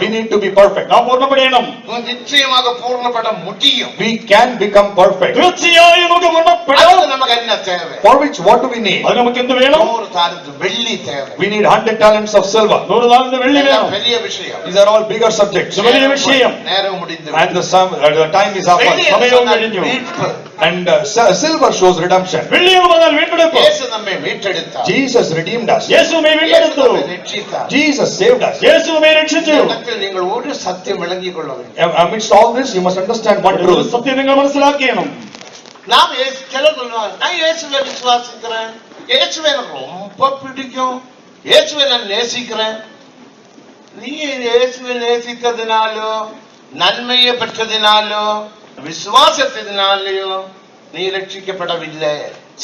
We need to be perfect. നാം പൂർണ്ണപ്പെടണം. നിശ്ചയமாக പൂർണ്ണപ്പെட முடியும். We can become perfect. തീർച്ചയായും നമുക്ക് പൂർണ്ണപ്പെടാം. നമുക്ക് என்ன தேவை? For which what do we need? അത് നമുക്ക് എന്ത് വേണം? 100 താലന്ത് വെള്ളി தேவை. We need 100 talents of silver. 100 താലന്ത് വെള്ളി വേണം. பெரிய விஷயம். These are all bigger subjects. വലിയ വിഷയം. നേരം முடிந்து. And the time is up. സമയവും കഴിഞ്ഞു. And silver shows redemption. വെള്ളി എന്ന് പറഞ്ഞാൽ വീണ്ടെടുപ്പ്. യേശു നമ്മെ മീട്ടെടുത്താർ. Jesus redeemed us. യേശു നമ്മെ വീണ്ടെടുത്തു. Jesus saved us. യേശു നമ്മെ രക്ഷിച്ചു. നിങ്ങൾ ഒരു സത്യം വിളങ്ങിക്കൊള്ള வேண்டும். Amidst all this you must understand one truth. സത്യം നിങ്ങൾ മനസ്സിലാക്കണം. നാം ചിലർ சொல்லுவாங்க, நான் இயேசுவை விசுவாசிக்கிறேன், இயேசுவை எனக்கு ரொம்ப பிடிக்கும், இயேசுவை நான் நேசிக்கிறேன். நீ இயேசுவை நேசித்ததினாலோ நன்மையை பெற்றதினாலோ விசுவாசத்தினாலோ நீ ரட்சிக்கப்படவில்லை.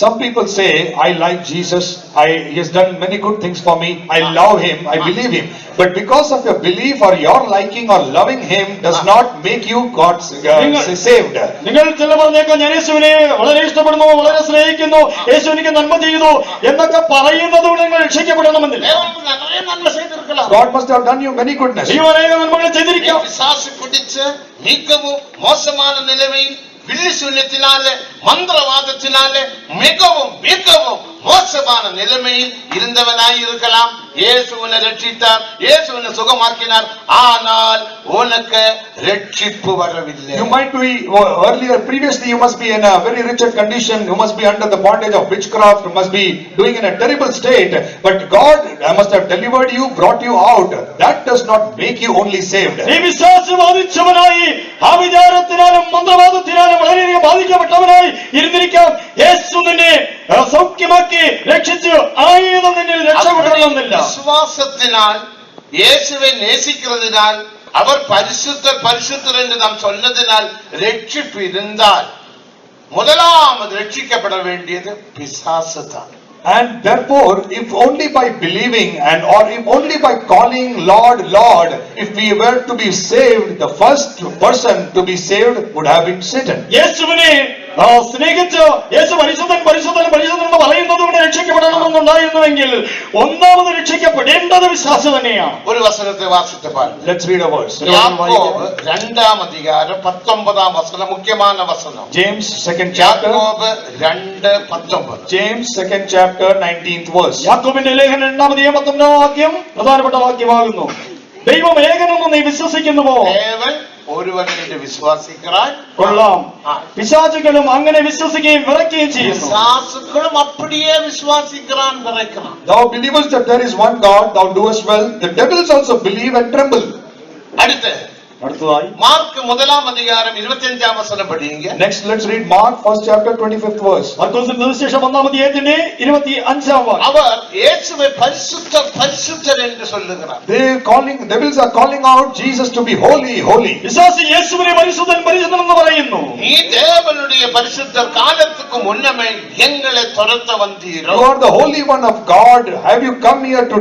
Some people say, I like Jesus, he has done many good things for me, I love him, I believe him. But because of your belief or your liking or loving him does not make you God saved. നിങ്ങൾ ചില പറഞ്ഞേക്കാം, ഞാൻ യേശുവിനെ വളരെ ഇഷ്ടപ്പെടുന്നു, വളരെ സ്നേഹിക്കുന്നു, യേശു എനിക്ക് നന്മ ചെയ്തു എന്നൊക്കെ പറയുന്നത് നിങ്ങൾ രക്ഷിക്കപ്പെടണമെന്നില്ല. God must have done you many goodness. ദൈവം അനേക നന്മകൾ ചെയ്തിരിക്കാം. പിശാച് പിടിച്ച് മിகவும் മോശமான നിലയിൽ வில்லிசூன்யத்தினாலே மந்திரவாதத்தினாலே மிகவும் மிகவும் மோசமான நிலைமையில் இருந்தவனாய் இருக்கலாம். இயேசு உன்னை ரட்சித்தார், இயேசு உன்னை சுகமாக்கினார், ஆனால் உனக்கு ரட்சிப்பு வரவில்லை. You might be previously you must be in a very wretched condition, you must be under the bondage of witchcraft, you must be doing in a terrible state, but God must have delivered you, brought you out. That does not make you only saved. നീ വിശ്വാസവാദിച്ചവനായി ആ വിചാരത്തിനാലും മന്ത്രവാദത്തിനാലും വളരെയധികം ബാധിക്കപ്പെട്ടവനായി ഇരുന്നിരിക്കാം. യേശു നിന്നെ സൗഖ്യമാക്കി രക്ഷിച്ചു, ആയുധം നിന്നിൽ രക്ഷപ്പെടണമെന്നില്ല. വിശ്വാസത്തിനാൽ യേശുവെ നേസിക്കുന്നതിനാൽ അവർ പരിശുദ്ധർ എന്ന് നാം சொன்னதிനാൽ രക്ഷിപ്പ് இருந்தாൽ முதலாவது രക്ഷിക്കപ്പെട വേണ്ടിയത് പിശാചാണ്. And therefore, if only by believing and or if only by calling Lord, Lord, if we were to be saved, the first person to be saved would have been Satan. യേശുവിനെ സ്നേഹിച്ച് യേശു പരിശുദ്ധൻ പരിശുദ്ധൻ പരിശുദ്ധൻ എന്ന് പറയുന്നത് കൊണ്ട് രക്ഷിക്കപ്പെടണമെന്നുണ്ടായിരുന്നുവെങ്കിൽ ഒന്നാമത് രക്ഷിക്കപ്പെടേണ്ടത് വിശ്വാസം തന്നെയാണ്. ഒരു വചനത്തെ വാസിച്ച് പാടും. Let's read a verse. യാക്കോബ് 2-ാം അധ്യായം 19-ാം വചനം മുഖ്യமான വചനം. James 2nd chapter. യാക്കോബ് 2:19. James 2nd chapter 19th verse. യാക്കോബിന്റെ ലേഖനം 2-ാം അധ്യായം 19-ാം വാക്യം പ്രധാനപ്പെട്ട വാക്യമാകുന്നു. ദൈവം ഏകനെന്ന് നീ വിശ്വസിക്കുന്നുവോ? ദേവൻ ഒരുവനെ വിശ്വസിക്കാൻ കൊള്ളാം. പിശാചുക്കളും അങ്ങനെ വിശ്വസിക്കുകയും വിറയ്ക്കുകയും ചെയ്യുന്നു. പിശാചുക്കളും அப்படியே വിശ്വസിക്കാൻ വിറയ്ക്കണം. Thou believest that there is one God, thou doest well. The devils also believe and tremble. അടുത്തതായി മാർക്ക് 1-ാം അധ്യായം 25-ാം വചനം പഠിക്കുക. Next, let's read Mark 1st chapter 25th verse. മർക്കോസിന്റെ സുവിശേഷം 1-ാം അധ്യായത്തിന്റെ 25-ാം വാക്യം. അവർ യേശുവെ പരിശുദ്ധർ പരിശുദ്ധർ എന്ന് சொல்லுகிறார். Devils are calling out Jesus to be holy, holy. പിശാച് യേശുവിനെ പരിശുദ്ധൻ പരിശുദ്ധൻ എന്ന് പറയുന്നു. നീ ദേവനുடைய പരിശുദ്ധർ കാലத்துக்கு മുന്നമേ ഞങ്ങളെ തുരത്ത വந்தீரോ? You are the holy one of God. Have you come here to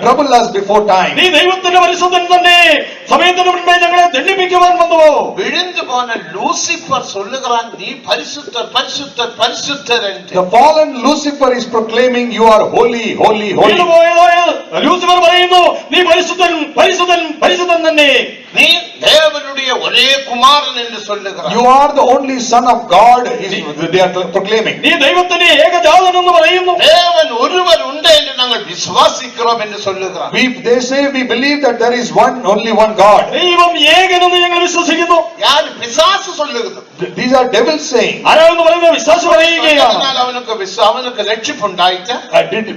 trouble us before time? നീ ദൈവത്തിന്റെ പരിശുദ്ധൻ തന്നെ, സമയത്തിന് മുൻപേ ഞങ്ങളെ ദണ്ഡിപ്പിക്കുവാൻ വന്നുവോ? വിഴുന്നു പോന ലൂസിഫർ சொல்லுகிறான், നീ പരിശുദ്ധർ പരിശുദ്ധർ പരിശുദ്ധർ എന്ന്. The fallen Lucifer is proclaiming you are holy, holy, holy. Lucifer പറയുന്നു, നീ പരിശുദ്ധൻ പരിശുദ്ധൻ പരിശുദ്ധൻ തന്നെ. നീ ദേവനുடைய ഒരേ കുമാരൻ എന്ന് சொல்லுகிறான். You are the only son of God, they are proclaiming. നീ ദൈവത്തിന്റെ ഏകജാതൻ എന്ന് പറയുന്നു. ദേവൻ ഒരുവൻ ഉണ്ട് എന്ന് ഞങ്ങൾ വിശ്വസിக்கிறோം എന്ന് சொல்லுகிறாൻ. They say we believe that there is only one God. ദൈവം ഏകനെന്ന് ഞങ്ങൾ വിശ്വസിക്കുന്നു. യാർ പിശാച് சொல்லுகிறது. These are devils saying. ആരാണെന്ന് പറയുന്നത് വിശ്വാസം പറയുകയാണ്. അവനക്ക് രക്ഷപ്പ് ഉണ്ടായിട്ട്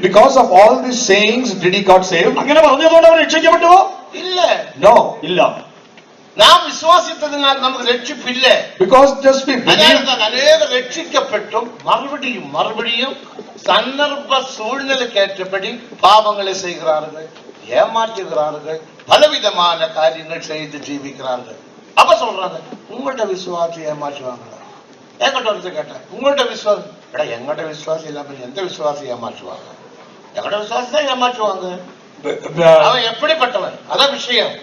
because of all these sayings did he got saved? അങ്ങനെ പറഞ്ഞതുകൊണ്ട് അവൻ രക്ഷിക്കപ്പെട്ടുവോ? ഇല്ല. No. ഇല്ല. ഇല്ല. നാം വിശ്വാസിത്തതിനാൽ നമുക്ക് രക്ഷിപ്പില്ല. Because just we believe. അനേകം രക്ഷിക്കപ്പെട്ടും மறுபடியும் சந்தர்ப்ப சூழ்நிலைக்கேற்றபடி பாவங்களை செய்கிறார்கள், ஏமாற்றுகிறார்கள், பலவிதமான காரியங்கள் செய்து ஜீவிக்கிறார்கள். அப்ப சொல்றாங்க, உங்கள்ட்ட விசுவாசி ஏமாற்றுவாங்களா? என்கிட்ட வந்து கேட்டேன், உங்கள்ட்ட விசுவாசம் எங்கள்ட்ட விசுவாசி இல்லாம எந்த விசுவாசி ஏமாற்றுவாங்க? எங்கள்ட்ட விசுவாசி தான் ஏமாற்றுவாங்க. அவன் எப்படிப்பட்டவன்? அதான் விஷயம்.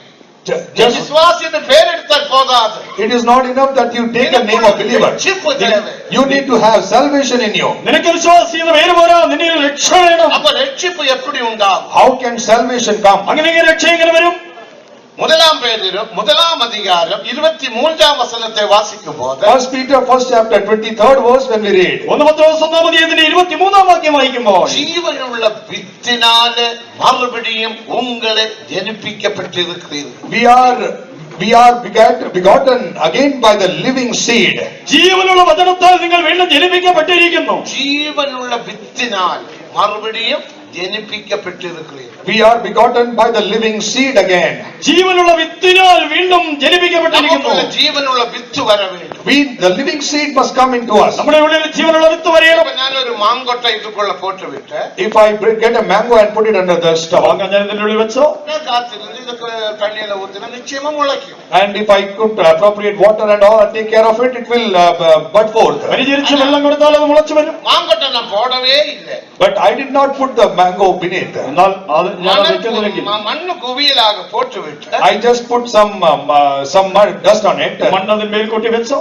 விசுவாசின்னு பேர் எடுத்தால் போதாது. It is not enough that you take the name of believer. You need to have salvation in you. നിനക്ക് വിശ്വാസി എന്ന് പേര് പോരാ, നിന്നിൽ രക്ഷ വേണം. அப்ப രക്ഷിപ്പ് எப்படி ഉണ്ടാകും? How can salvation come? അങ്ങനെ രക്ഷ എങ്ങനെ വരും? முதலாம் பேதுரு முதலாம் அதிகாரம் 23ஆம் வசனத்தை வாசிக்கும் போது, 1 Peter 1st chapter 23rd verse when we read, 1 പത്രോസ് 1-ാം അധ്യായത്തിന്റെ 23-ാം വാക്യം വായിക്കുമ്പോൾ, ജീവനുള്ള വിത്തിനാല് മറുപടിയും ഉങ്ങളെ ജനിപ്പിക്കപ്പെട്ടിരിக்கிறீர்கள். We are begotten again by the living seed. ജീവനുള്ള വചനത്താൽ നിങ്ങൾ വീണ്ടും ജനിപ്പിക്കപ്പെട്ടിരിക്കുന്നു. ജീവനുള്ള വിത്തിനാൽ മറുപടിയും ജനിപ്പിക്കപ്പെട്ടിരിக்கிறீர்கள். We are begotten by the living seed again. ജീവനുള്ള വിത്തിനാൽ വീണ്ടും ജനിപ്പിക്കപ്പെട്ടിരിക്കുന്നു. നമുക്കുള്ള ജീവനുള്ള വിത്ത് വര வேண்டும். The living seed must come into us. നമ്മുടെ ഉള്ളിൽ ജീവനുള്ള വിത്ത് വരണം. ഞാനൊരു മാങ്കொட்டை இதுக்குள்ள போட்டு விட்டு, If I get a mango and put it under the stove, ഞാൻ ഇതിന്റെ ഉള്ളിൽ വെച്ചോ, நான் காத்திருந்து இதுக்கு தண்ணியில ஊத்தினா நிச்சயமா முளைக்கும். and if I could appropriate water and all and take care of it, it will bud forth. പരിചരിച്ച് വെള്ളം കൊടുത്താൽ അത് മുളച്ചു വരും. மாங்கொட்டை நான் போடவே இல்லை. But I did not put the mango beneath. എന്നാൽ അത് ഞാൻ വെക്കുന്നില്ലെങ്കിൽ மண்ணு குவியலாக போட்டு விட்டு, I just put some mud, dust on it. മണ്ണ് അതിന് മേൽ കൊട്ടി വെച്ചോ.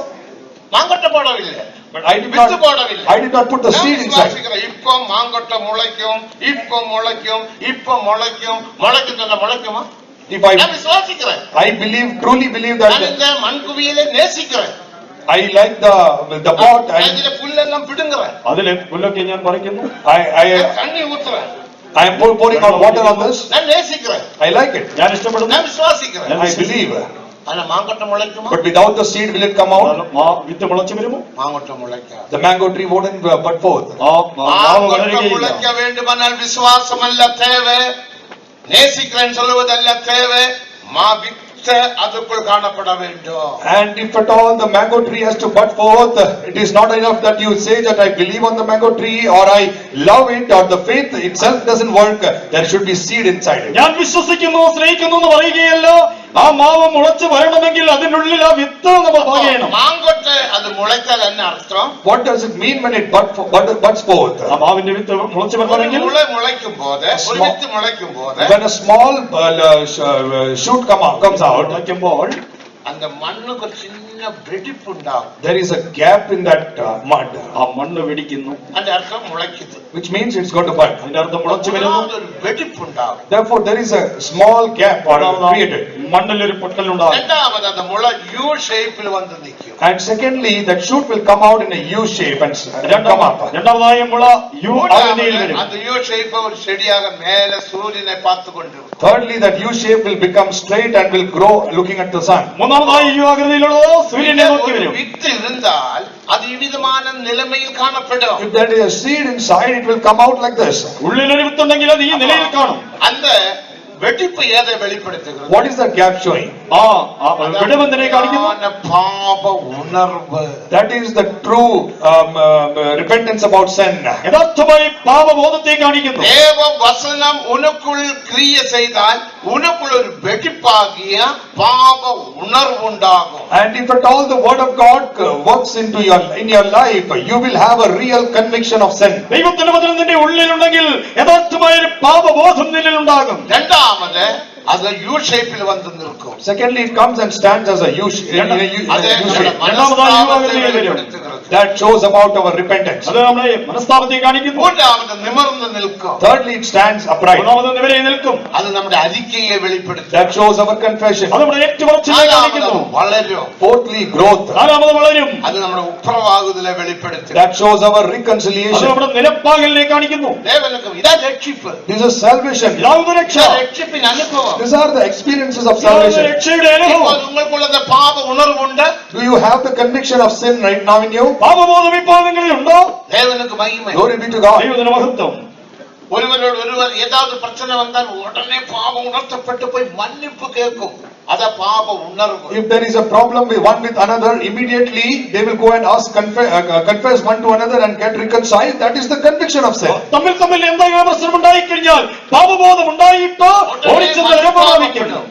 மாங்கொட்டை போடவில்லை. But வித்து போடவில்லை. I did not put the seed inside. இப்போ மாங்கொட்டை முளைக்கும், இப்போ முளைக்கும், இப்போ முளைக்கும், முளைக்கும் சொன்ன முளைக்குமா? If I விசுவாசிக்கிறேன். believe, truly believe that நான் இந்த மண் குவியலை நேசிக்கிறேன். I like the pot and இதுல புல்லெல்லாம் பிடுங்குறேன். അതിലെ പുല്ലൊക്കെ ഞാൻ പറിക്കുന്നു. தண்ணி ஊத்துறேன். I am pouring out water on this. நான் நேசிக்கிறேன். I like it. ഞാൻ ഇഷ്ടപ്പെടുന്നു. நான் விசுவாசிக்கிறேன். I believe. ஆனா மாங்கொட்டை முளைக்குமா? But without the seed, will it come out? വിത്ത് മുളച്ചു വരുമോ? மாங்கொட்டை முளைக்காது. The mango tree wouldn't bud forth. மாங்கொட்டை முளைக்க வேண்டுமானால் விசுவாசம் அல்ல தேவை, நேசிக்கிறேன் சொல்லுவதல்ல தேவை, வித்து அதுக்குள் காணப்பட வேண்டும். And if at all the mango tree has to bud forth, it is not enough that you say that I believe on the mango tree or I love it, or the faith itself doesn't work. There should be seed inside it. ഞാൻ വിശ്വസിക്കുന്നു സ്നേഹിക്കുന്നു എന്ന് പറയുകയല്ല, ആ മാവ് മുളച്ചു വരണമെങ്കിൽ അതിനുള്ളിൽ ആ വിത്ത് നമ്മൾ പറയണം. മാങ്കொட்டை അത് മുളച്ചാൽ என்ன അർത്ഥം? What does it mean when it buds forth? ആ മാവിന്റെ വിത്ത് മുളച്ചു വരണമെങ്കിൽ മുളയ്ക്കും പോത്, ഒരു വിത്ത് മുളയ്ക്കും പോത്, when a small shoot comes out, മുളയ്ക്കുമ്പോൾ அந்த மண்ணுக்கு ஒரு சின்ன வெடிப்பு உண்டாகும். there is a gap in that mud, ആ മണ്ണ് വെടിക്കുന്നു. അതിന്റെ അർത്ഥം മുളയ്ക്കുന്നു. which means it's going to bud. അതിന്റെ അർത്ഥം മുളച്ചു വരുന്നു. ഒരു വെടിപ്പ് ഉണ്ടാകും. Therefore there is a small gap created. മണ്ണിലൊരു പൊട്ടലുണ്ടാകും. രണ്ടാമത് அந்த മുള യു ഷേപ്പിൽ വന്ന് നിൽക്കും. And secondly, that shoot will come out in a U shape and come up. രണ്ടാമതായി മുള യു ആകൃതിയിൽ വരും. அந்த യു ഷേപ്പ് ഒരു ചെടിயாக മേലെ സൂര്യനെ பார்த்துകൊണ്ടിருக்கும். Thirdly, that U shape will become straight and will grow looking at the sun. മൂന്നാമതായി U ആകൃതിയിലുള്ളത് സൂര്യനെ നോക്കി വരും. വിത്ത് இருந்தால் அது இவ்விதமான நிலைமையில் காணப்படும். If there is a seed inside, it will come out like this. ഉള്ളിലൊരു വിത്തുണ്ടെങ്കിൽ അത് ഈ നിലയിൽ കാണും. அந்த வெடிப்பு எதை வெளிப்படுத்துகிறது? What is that gap showing? വിടവെന്തിനെ കാണിക്കുന്നു? பாப உணர்வு. That is the true repentance about sin. യഥാർത്ഥമായി പാപബോധത്തെ കാണിക്കുന്നു. தேவ வசனம் உனக்குள் கிரியை செய்தால் உனக்குள் ஒரு வெடிப்பாகிய பாப உணர்வு உண்டாகும். And if at all the word of God works in your life, you will have a real conviction of sin. ദൈവത്തിന്റെ വചനം നിന്റെ ഉള്ളിലുണ്ടെങ്കിൽ യഥാർത്ഥമായ ഒരു പാപബോധം നിന്നിൽ ഉണ്ടാകും. இரண்டாவது அது யூ ஷேப்பில் வந்து நிற்கும். Secondly, it comes and stands as a U shape. That shows about our repentance. അത് നമ്മുടെ മനസ്താപത്തെ കാണിക്കുന്നു. மூன்றாவது நிமிர்ந்து நிற்கும். Thirdly, it stands upright. മൂന്നാമത് നിവരെ നിൽക്കും. அது நம்முடைய அறிக்கையை வெளிப்படுத்தும். That shows our confession. അത് നമ്മുടെ ഏറ്റുപറച്ചിലെ കാണിക്കുന്നു. வளரும். Fourthly, growth. നാലാമത് വളരും. அது நம்முடைய உப்புரவாகுதலை வெளிப்படுத்தும். That shows our അത് reconciliation. നമ്മുടെ നിരപ്പാകലിനെ കാണിക്കുന്നു. தேவனுக்கு இதான் ரட்சிப்பு. This is salvation. ഇതാവുന്ന രക്ഷ. ரட்சிப்பின் அனுபவம். These are the experiences of salvation. രക്ഷയുടെ അനുഭവം. உங்களுக்குள்ள அந்த பாவ உணர்வு உண்டு? Do you have the conviction of sin right now in you? പാപബോധം ഇപ്പോൾ നിങ്ങളിൽ ഉണ്ടോ? தேவனுக்கு மகிமை. Glory be to God. ദൈവത്തിന് മഹത്വം. ஒருவர் ஏதாவது பிரச்சனை வந்தால் உடனே பாவம் உணர்த்தப்பட்டு போய் மன்னிப்பு கேட்கும். அத பாவ உணர்வு. If there is a problem with one with another, immediately they will go and ask, confess one to another and get reconciled. That is the conviction of sin. തമ്മിൽ തമ്മിൽ എന്തെങ്കിലും പ്രശ്നം ഉണ്ടായിക്കഴിഞ്ഞാൽ പാപബോധം ഉണ്ടായിട്ടോ ഓടിച്ചെന്ന് അനുഭവിക്കണം.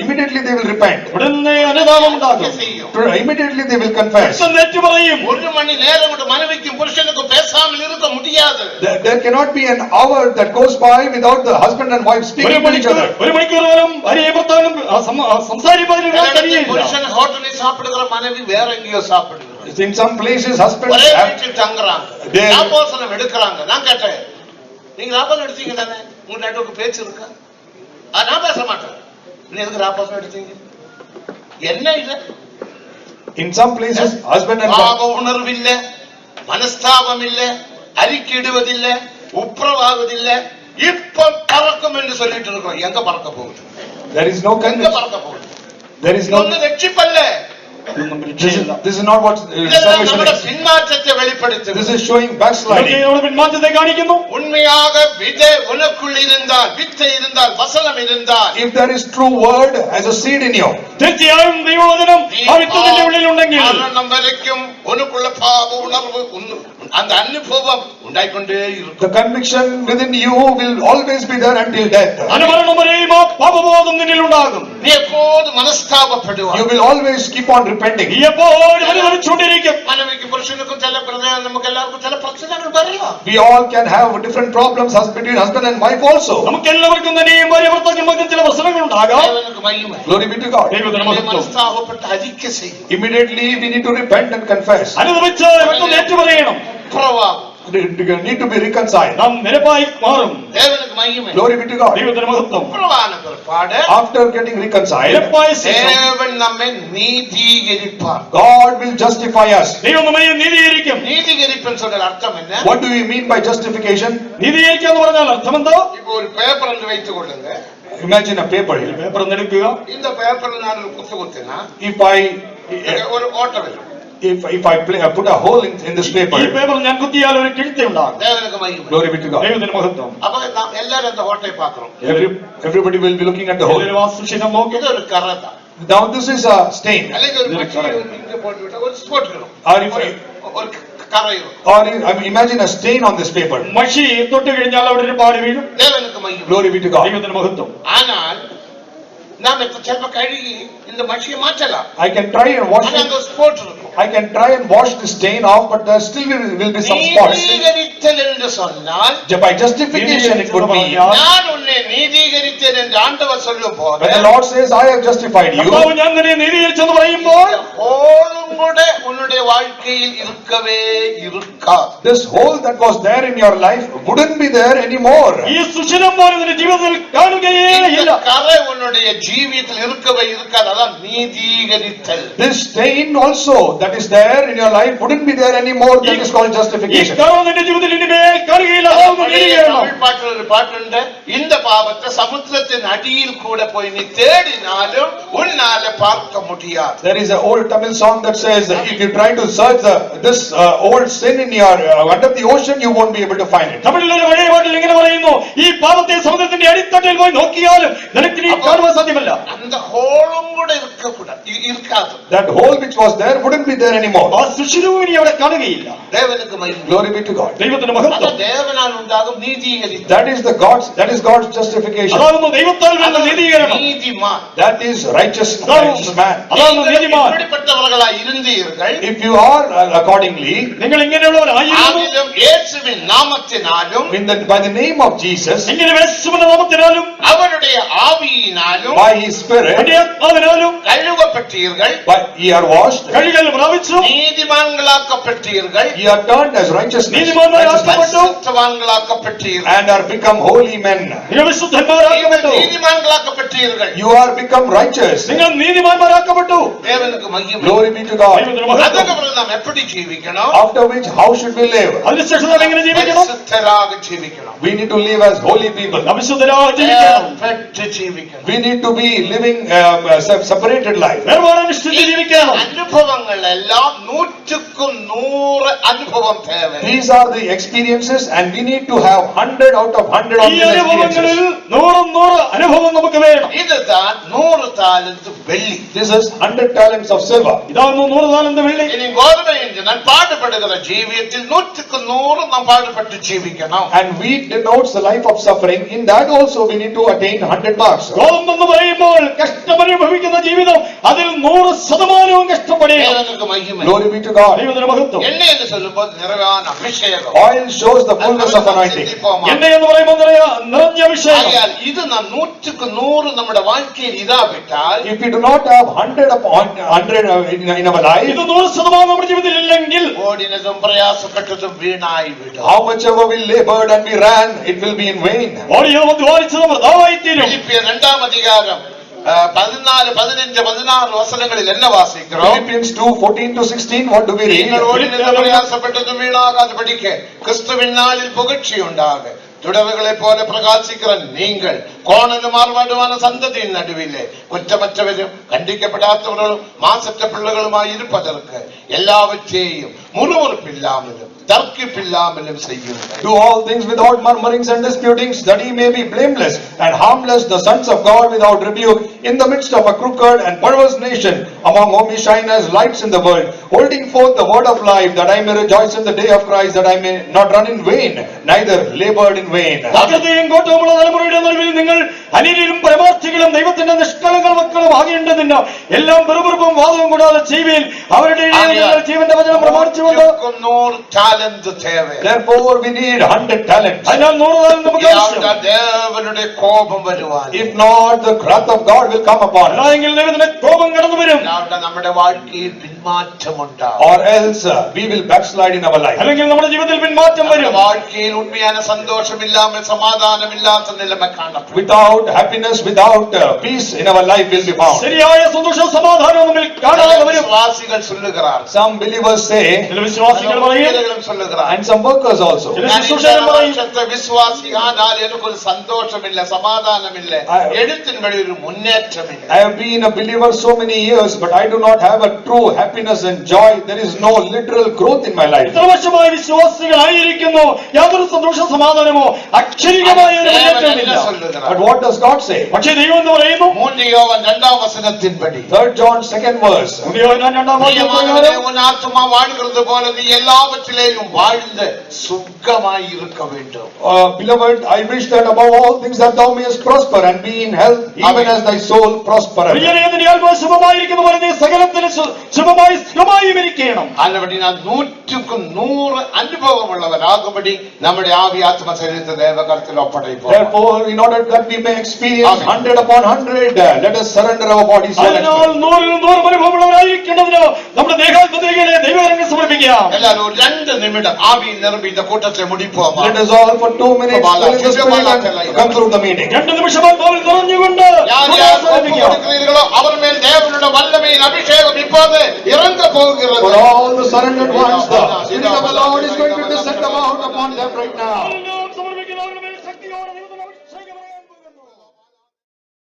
Immediately they will repent. ഉടനെ അനുതാപം ഉണ്ടാകും. Immediately they will confess. ഏറ്റു പറയും. ഒരു മണി നേരം കൊണ്ട് மனைவிக்கும் புருஷனுக்கும் பேசாமல் இருக்க முடியாது. There cannot be an hour that goes by without the husband and wife speaking to each other. ഒരു മണിക്കൂർ നേരം ഭാര്യയും ഭർത്താവും സംസാരിക്കാതിരിക്കാൻ കഴിയില്ല. புருஷன் ஹோட்டலில் சாப்பிடுகிற மனைவி வேற எங்கேயோ சாப்பிடுகிறார். In some places husbands ஒரே வீட்டில் தங்குறாங்க. ஞாபகம் எடுக்கிறாங்க. நான் கேட்டேன், நீங்க ஞாபகம் எடுத்தீங்க தானே? உங்க நடுவுக்கு பேச்சு இருக்கா? நான் பேச மாட்டேன். நீ எதுக்கு ஞாபகம் எடுத்தீங்க? என்ன இது? In some places husband and wife உணர்வு இல்ல, மனஸ்தாபம் இல்ல, அறிக்கையிடுவதில்லை, உப்புரவாகுதில்லை. இப்ப பறக்கும் என்று சொல்லிட்டு இருக்கோம். எங்க பறக்க போகுது? There is no எங்க conviction. பறக்க போகுது? There is no. ஒன்னு ரட்சிப்பல்ல. This is not what salvation நம்முடைய is. பின்மாற்றத்தை வெளிப்படுத்துது. This is showing backsliding. பின்மாற்றத்தை காணிക്കുന്നു. உண்மையாக விதை உனக்குள் இருந்தால், வித்தை இருந்தால், வசனம் இருந்தால், If there is true word as a seed in you, തീർച്ചയായും ദൈവവചനം ആ വിത്തിന്റെ ഉള്ളിൽ ഉണ്ടെങ്കിൽ மரணம் வரைக்கும் உனக்குள்ள பாவ உணர்வு அந்த அனுபவம் உண்டாயிக்கொண்டே இருக்கும். the conviction within you will always be there until death. അനുമരണം വരെയും ആ പാപബോധം നിന്നിൽ ഉണ്ടാകും. நீ எப்போது மனஸ்தாபப்படுவாய். You will always keep on repenting. നീ എപ്പോഴും അനുഭവിച്ചുകൊണ്ടിരിക്കും. மனைவிக்கு புருஷனுக்கும் சில நமக்கு எல்லாருக்கும் சில பிரச்சனைகள் வரலாம். We all can have different problems between husband and wife also. നമുക്ക് എല്ലാവർക്കും തന്നെയും ഭാര്യ ഭർത്താക്കന്മാർക്കും ചില പ്രശ്നങ്ങൾ ഉണ്ടാകാം. தேவனுக்கு மகிமை. Glory be to God. ദൈവത്തിന് മഹത്വം. மனஸ்தாபப்பட்டு அறிக்கை செய்யும். Immediately we need to repent and confess. അനുഭവിച്ച് പെട്ടെന്ന് ഏറ്റുപറയണം. உப்புரவாகும். Need to be reconciled. നാം നിരപ്പായി മാറും. தேவனுக்கு மகிமை. Glory be to God. ദൈവത്തിന് മഹത്വം. உப்புரவான பிற்பாடு After getting reconciled, നിരപ്പായ ശേഷം தேவன் நம்மை நீதிகரிப்பார். God will justify us. ദൈവം നമ്മെ നീതീകരിക്കും. நீதிகரிப்புன்னு சொல்ற அர்த்தம் என்ன? What do we mean by justification? നീതീകരിക്കുക എന്ന് പറഞ്ഞാൽ അർത്ഥമെന്തോ? இப்போ ஒரு பேப்பர் என்று வைத்துக் கொள்ளுங்க. Imagine a paper here. Paper ഒന്ന് എടുക്കുക. இந்த பேப்பர்ல நான் ஒரு குத்து குத்தினா If I ஒரு ஓட்டை வரும். put a hole in this paper, ഈ പേപ്പർ ഞാൻ കുത്തിയാൽ ഒരു കിഴുത്ത ഉണ്ടാകും. தேவனுக்கு மகிமை. glory be to God. ദൈവത്തിന് മഹത്വം. அப்ப நாம் எல்லாரும் அந்த ஓட்டை பார்க்கிறோம். Everybody will be looking at the hole. എല്ലാവരും ആ സുഷിരം നോക്കും. இது ஒரு கரை தான். Now this is a stain. அல்லது ஒரு மச்சியை இங்க போட்டு விட்டா ஒரு ஸ்பாட் இருக்கும். Or if ஒரு கரை இருக்கும். or imagine a stain on this paper. മഷി തൊട്ട് കഴിഞ്ഞാൽ അവിടെ ഒരു പാട് വീഴും. தேவனுக்கு மகிமை. Glory be to God. ദൈവത്തിന് മഹത്വം. ஆனால் நாம் இப்ப செல்வ கழுகி இந்த மச்சியை மாற்றலாம். I can try and wash ஆனா it. அங்க ஸ்பாட் இருக்கும். I can try and wash the stain off, but there still will be some spots. நீதிகரித்தல் என்று சொன்னால் By justification it would be. நான் உன்னை நீதிகரித்தேன் என்று ஆண்டவர் சொல்லும் போது When the Lord says, I have justified you, കർത്താവ് ഞാൻ നിന്നെ നീതീകരിച്ചെന്ന് പറയുമ്പോൾ ஹோலும் கூட உன்னுடைய வாழ்க்கையில் இருக்கவே இருக்காது. this hole that was there in your life wouldn't be there anymore. ഈ സുഷിരം പോലും നിന്റെ ജീവിതത്തിൽ കാണുകയേ இந்த ഇല്ല. கரை உன்னுடைய ஜீவியத்தில் இருக்கவே இருக்காது. அதான் நீதிகரித்தல். This stain also that is there in your life wouldn't be there anymore. That is called ഈ justification. കറവ് നിന്റെ ജീവിതത്തിൽ ഇനിമേൽ കാണുകയില്ല. അതാവുന്നു നീതീകരണം. தமிழ் பாட்டில் ஒரு பாட்டுண்டு, இந்த பாவத்தை சமுத்திரத்தின் அடியில் கூட போய் நீ தேடினாலும் உன்னால பார்க்க முடியாது. There is an old Tamil song that says, if you try to search this old sin in your under the ocean, you won't be able to find it. തമിഴിലൊരു പഴയ പാട്ടിൽ ഇങ്ങനെ പറയുന്നു, ഈ പാപത്തെ സമുദ്രത്തിന്റെ അടിത്തട്ടിൽ പോയി നോക്കിയാലും നിനക്ക് നീ കാണുവാൻ സാധ്യമല്ല. அந்த ஹோலும் கூட இருக்காது. That hole which was there wouldn't be there anymore. ആ സുഷിരവും ഇനി അവിടെ കാണുകയില്ല. தேவனுக்கு மகிமை. Glory be to God. ദൈവത്തിന്റെ മഹത്വം. அது தேவனால் உண்டாகும் நீதிகரித்தல். That is God's justification. അതാകുന്നു ദൈവത്താൽ വരുന്ന നീതീകരണം. நீதிமான். That is righteous man. അതാകുന്നു നീതിമാൻ. இப்படிப்பட்டவர்களாய் இருந்தீர்கள். If you are accordingly, നിങ്ങൾ ഇങ്ങനെയുള്ളവരായിരുന്നു. ஆகிலும் இயேசுவின் நாமத்தினாலும் by the name of Jesus, ഇങ്ങനെ യേശുവിന്റെ നാമത്തിനാലും அவருடைய ஆவியினாலும் by His Spirit, അവന്റെ ആത്മാവിനാലും கழுவப்பட்டீர்கள். ye are washed, കഴുകൽ പ്രാപിച്ചു. நீதிமான்களாக்கப்பட்டீர்கள். ye are turned as righteousness, பரிசுத்தவான்களாக்கப்பட்டீர்கள். and are become holy men. നിങ്ങൾ വിശുദ്ധന്മാരാക്കപ്പെട്ടു. நீதிமான்களாக்கப்பட்டீர்கள். You are become righteous. നിങ്ങൾ നീതിമാന്മാരാക്കപ്പെട്ടു. தேவனுக்கு மகிமை. Glory be to God. ദൈവത്തിന്റെ മഹത്വം. அதுக்கப்புறம் நாம் எப்படி ஜீவிக்கணும்? After which, how should we live? അതിനുശേഷം നാം എങ്ങനെ ജീവിക്കണം? பரிசுத்தராக ஜீவிக்கணும். We need to live as holy people. അവിശുദ്ധരായി ജീവിക്കണം. பெற்று ஜீவிக்கணும். We need to be living separated life. വേർപാടനുഷ്ഠിച്ച് ജീവിക്കണം. அனுபவங்கள் எல்லாம் 100க்கு 100 அனுபவம் தேவை. These are the experiences, and we need to have 100 out of 100 of ഈ these അനുഭവങ്ങളിൽ experiences. 100 അനുഭവം നമുക്ക് വേണം. இதுதான் 100 தாய் താലന്ത് വെള്ളി. This is 100 talents of silver. ഇതാവുന്നു 100 താലന്ത് വെള്ളി. ഇനി ഗോതമ്പ് ഞാൻ പാടുപെടുന്ന ജീവിതത്തിൽ 100 നാം പാടുപെട്ട് ജീവിക്കണം. And wheat denotes the life of suffering. In that also we need to attain 100 marks. ഗോതമ്പെന്ന് പറയുമ്പോൾ കഷ്ടമനുഭവിക്കുന്ന ജീവിതം അതിൽ 100% കഷ്ടപ്പെടുക. ദേവനുക്ക് മഹിമ. Glory be to God. ദൈവത്തിന്റെ മഹത്വം. എണ്ണ എന്ന് ചൊല്ലുമ്പോൾ നിറവാൻ അഭിഷേകം. Oil shows the fullness of anointing. എണ്ണ എന്ന് പറയുമ്പോൾ നിറഞ്ഞ അഭിഷേകം. ആകയാൽ ഇത് നാം 100 നമ്മുടെ வாழ்க்கைയിൽ ഇടാവിട്ടാൽ, If we do not have 100 upon 100 in our life, ഇത് 100% നമ്മുടെ ജീവിതത്തിൽ ഇല്ലെങ്കിൽ ഓടിനതും പ്രയാസപ്പെട്ടതും വീണായി വിടും. how much ever we labored and we ran, it will be in vain. ഓടിയതും അധ്വാനിച്ചതും വൃഥാവായി തീരും. ഫിലിപ്പിയർ 2-ാം അധികാരം 14, 15, 16 വസനങ്ങളിൽ என்ன വാസിக்கிறோம்? Philippians 2:14 to 16, what do we read? നിങ്ങൾ ഓടിനതും പ്രയാസപ്പെട്ടതും വീണാകാതെ പഠിക്ക. கிறிஸ்துவின் நாளில் புகழ்ச்சி உண்டாக തുടവുകളെ പോലെ പ്രകാശിക്കുന്ന നിങ്ങൾ കോണലും മാറുപാടുமான സന്തതിயின் നടുവിലെ കുറ്റമറ്റവരും കണ്ടിക്കപ്പെടാത്തവരും മാസറ്റ പിള്ളകളുമായി ഇരുപ്പതற்கு എല്ലാവற்றையும் മുറുമുറുപ്പില്ലാമലും തർക്കിപ്പില്ലാമലും ചെയ്യുക. Do all things without murmurings and disputings, that he may be blameless and harmless, the sons of God without rebuke, in the midst of a crooked and perverse nation, among whom we shine as lights in the world, holding forth the word of life, that I may rejoice in the day of Christ, that I may not run in vain, neither labored in vain. ഭദ്രതയും കോട്ടവുമുള്ള തലമുറയുടെ നടുവിൽ നിങ്ങൾ അനിലും പരമാർത്ഥികളും ദൈവത്തിന്റെ നിഷ്കളങ്ക മക്കളും ആകേണ്ടതിന് എല്ലാം വെറുപുറപ്പും വാദവും കൂടാതെ ചെയ്യുവിൻ. അവരുടെ ഇടയിൽ നിങ്ങൾ ജീവന്റെ വചനം പ്രമാണിച്ചുകൊണ്ട് 100 talent തേവേ. Therefore we need 100 talents. അതിനാൽ 100 താലന്ത് നമുക്ക് ആവശ്യം. ദേവനുടെ കോപം വരുവാൻ, If not, the wrath of God will come upon us. അല്ലായെങ്കിൽ ദൈവത്തിന്റെ കോപം കടന്നു വരും. നമ്മുടെ வாழ்க்கைയിൽ പിന്മാറ്റമുണ്ടാകും. Or else we will backslide in our life. അല്ലെങ്കിൽ നമ്മുടെ ജീവിതത്തിൽ പിന്മാറ്റം വരും. வாழ்க்கையில் உண்மையான சந்தோஷம் இல்லாமல் சமாதானம் இல்லாத நிலைமை காணப்படும். Without happiness, without peace in our life will be found. ശരിയായ സന്തോഷവും സമാധാനവും നമ്മിൽ കാണാതെ വരും. വിശ്വാസികൾ சொல்லுகிறார், Some believers say, ചില വിശ്വാസികൾ പറയും, சொல்லுகிறார், and some workers also, ചില ഞാൻ ശുശ്രൂഷകർ പറയും, വിശ്വാസിയാനാൽ എനിക്കൊരു സന്തോഷമില്ല, സമാധാനമില്ല, എഴുത്തിൻപടി ഒരു മുന്നേറ്റമില്ല. I have been a believer so many years, but I do not have a true happiness and joy. There is no literal growth in my life. ഇത്ര വർഷമായി വിശ്വാസികളായിരിക്കുന്നു, യാതൊരു സന്തോഷ സമാധാനമോ അക്ഷരികമായ ഒരു മുന്നേറ്റമില്ല. But what does God say? പക്ഷേ ദൈവം എന്ന് പറയുന്നു, 3 യോഹന്നാൻ 2-ാം വചനത്തിൻപടി, 3 John 2nd verse. பிரியமானவனே, உன் ஆத்துமா வாழ்கிறது போல நீ எல்லாவற்றிலேயும் வாழ்ந்து சுகமாய் இருக்க வேண்டும். Beloved, I wish that above all things that thou mayest prosper and be in health, even as thy soul prospereth. പ്രിയനേ, നിന്റെ ആത്മാവ് സുഖമായിരിക്കുന്ന പോലെ നീ സകലത്തിലും സുഖമായും ഇരിക്കണം. அதுபடி நான் 100 அனுபவமுள்ளவராகும்படி நம்முடைய ஆவி ஆத்ம சரீரத்தை தேவகரத்தில் ஒப்படைப்போம். Therefore, in order that we may experience 100 upon 100, let us surrender our bodies. അതിനാൽ 100 അനുഭവമുള്ളവരായിരിക്കേണ്ടതിന് നമ്മുടെ ദേഹാത്മതകളെ ദൈവകരങ്ങളിൽ സമർപ്പിക്കാം. எல்லாரும் ஒரு 2 நிமிடம் ஆவியின் நிரம்பி இந்த கூட்டத்தை முடிப்போம். Let us all for 2 minutes fill in the spirit and come through the meeting. 2 നിമിഷം ആത്മാവിൽ നിറഞ്ഞുകൊണ്ട് கொடுக்கிறீர்களோ அவர் மேல் தேவனுடைய வல்லமையின் அபிஷேகம் இப்போது இறங்க போகிறது. For all the surrendered ones, the Spirit of the Lord is going to descend about upon them right now. സമർപ്പിക്കുന്നവരുടെ മേൽ ശക്തിയോടെ ദൈവത്തിന്റെ അഭിഷേകം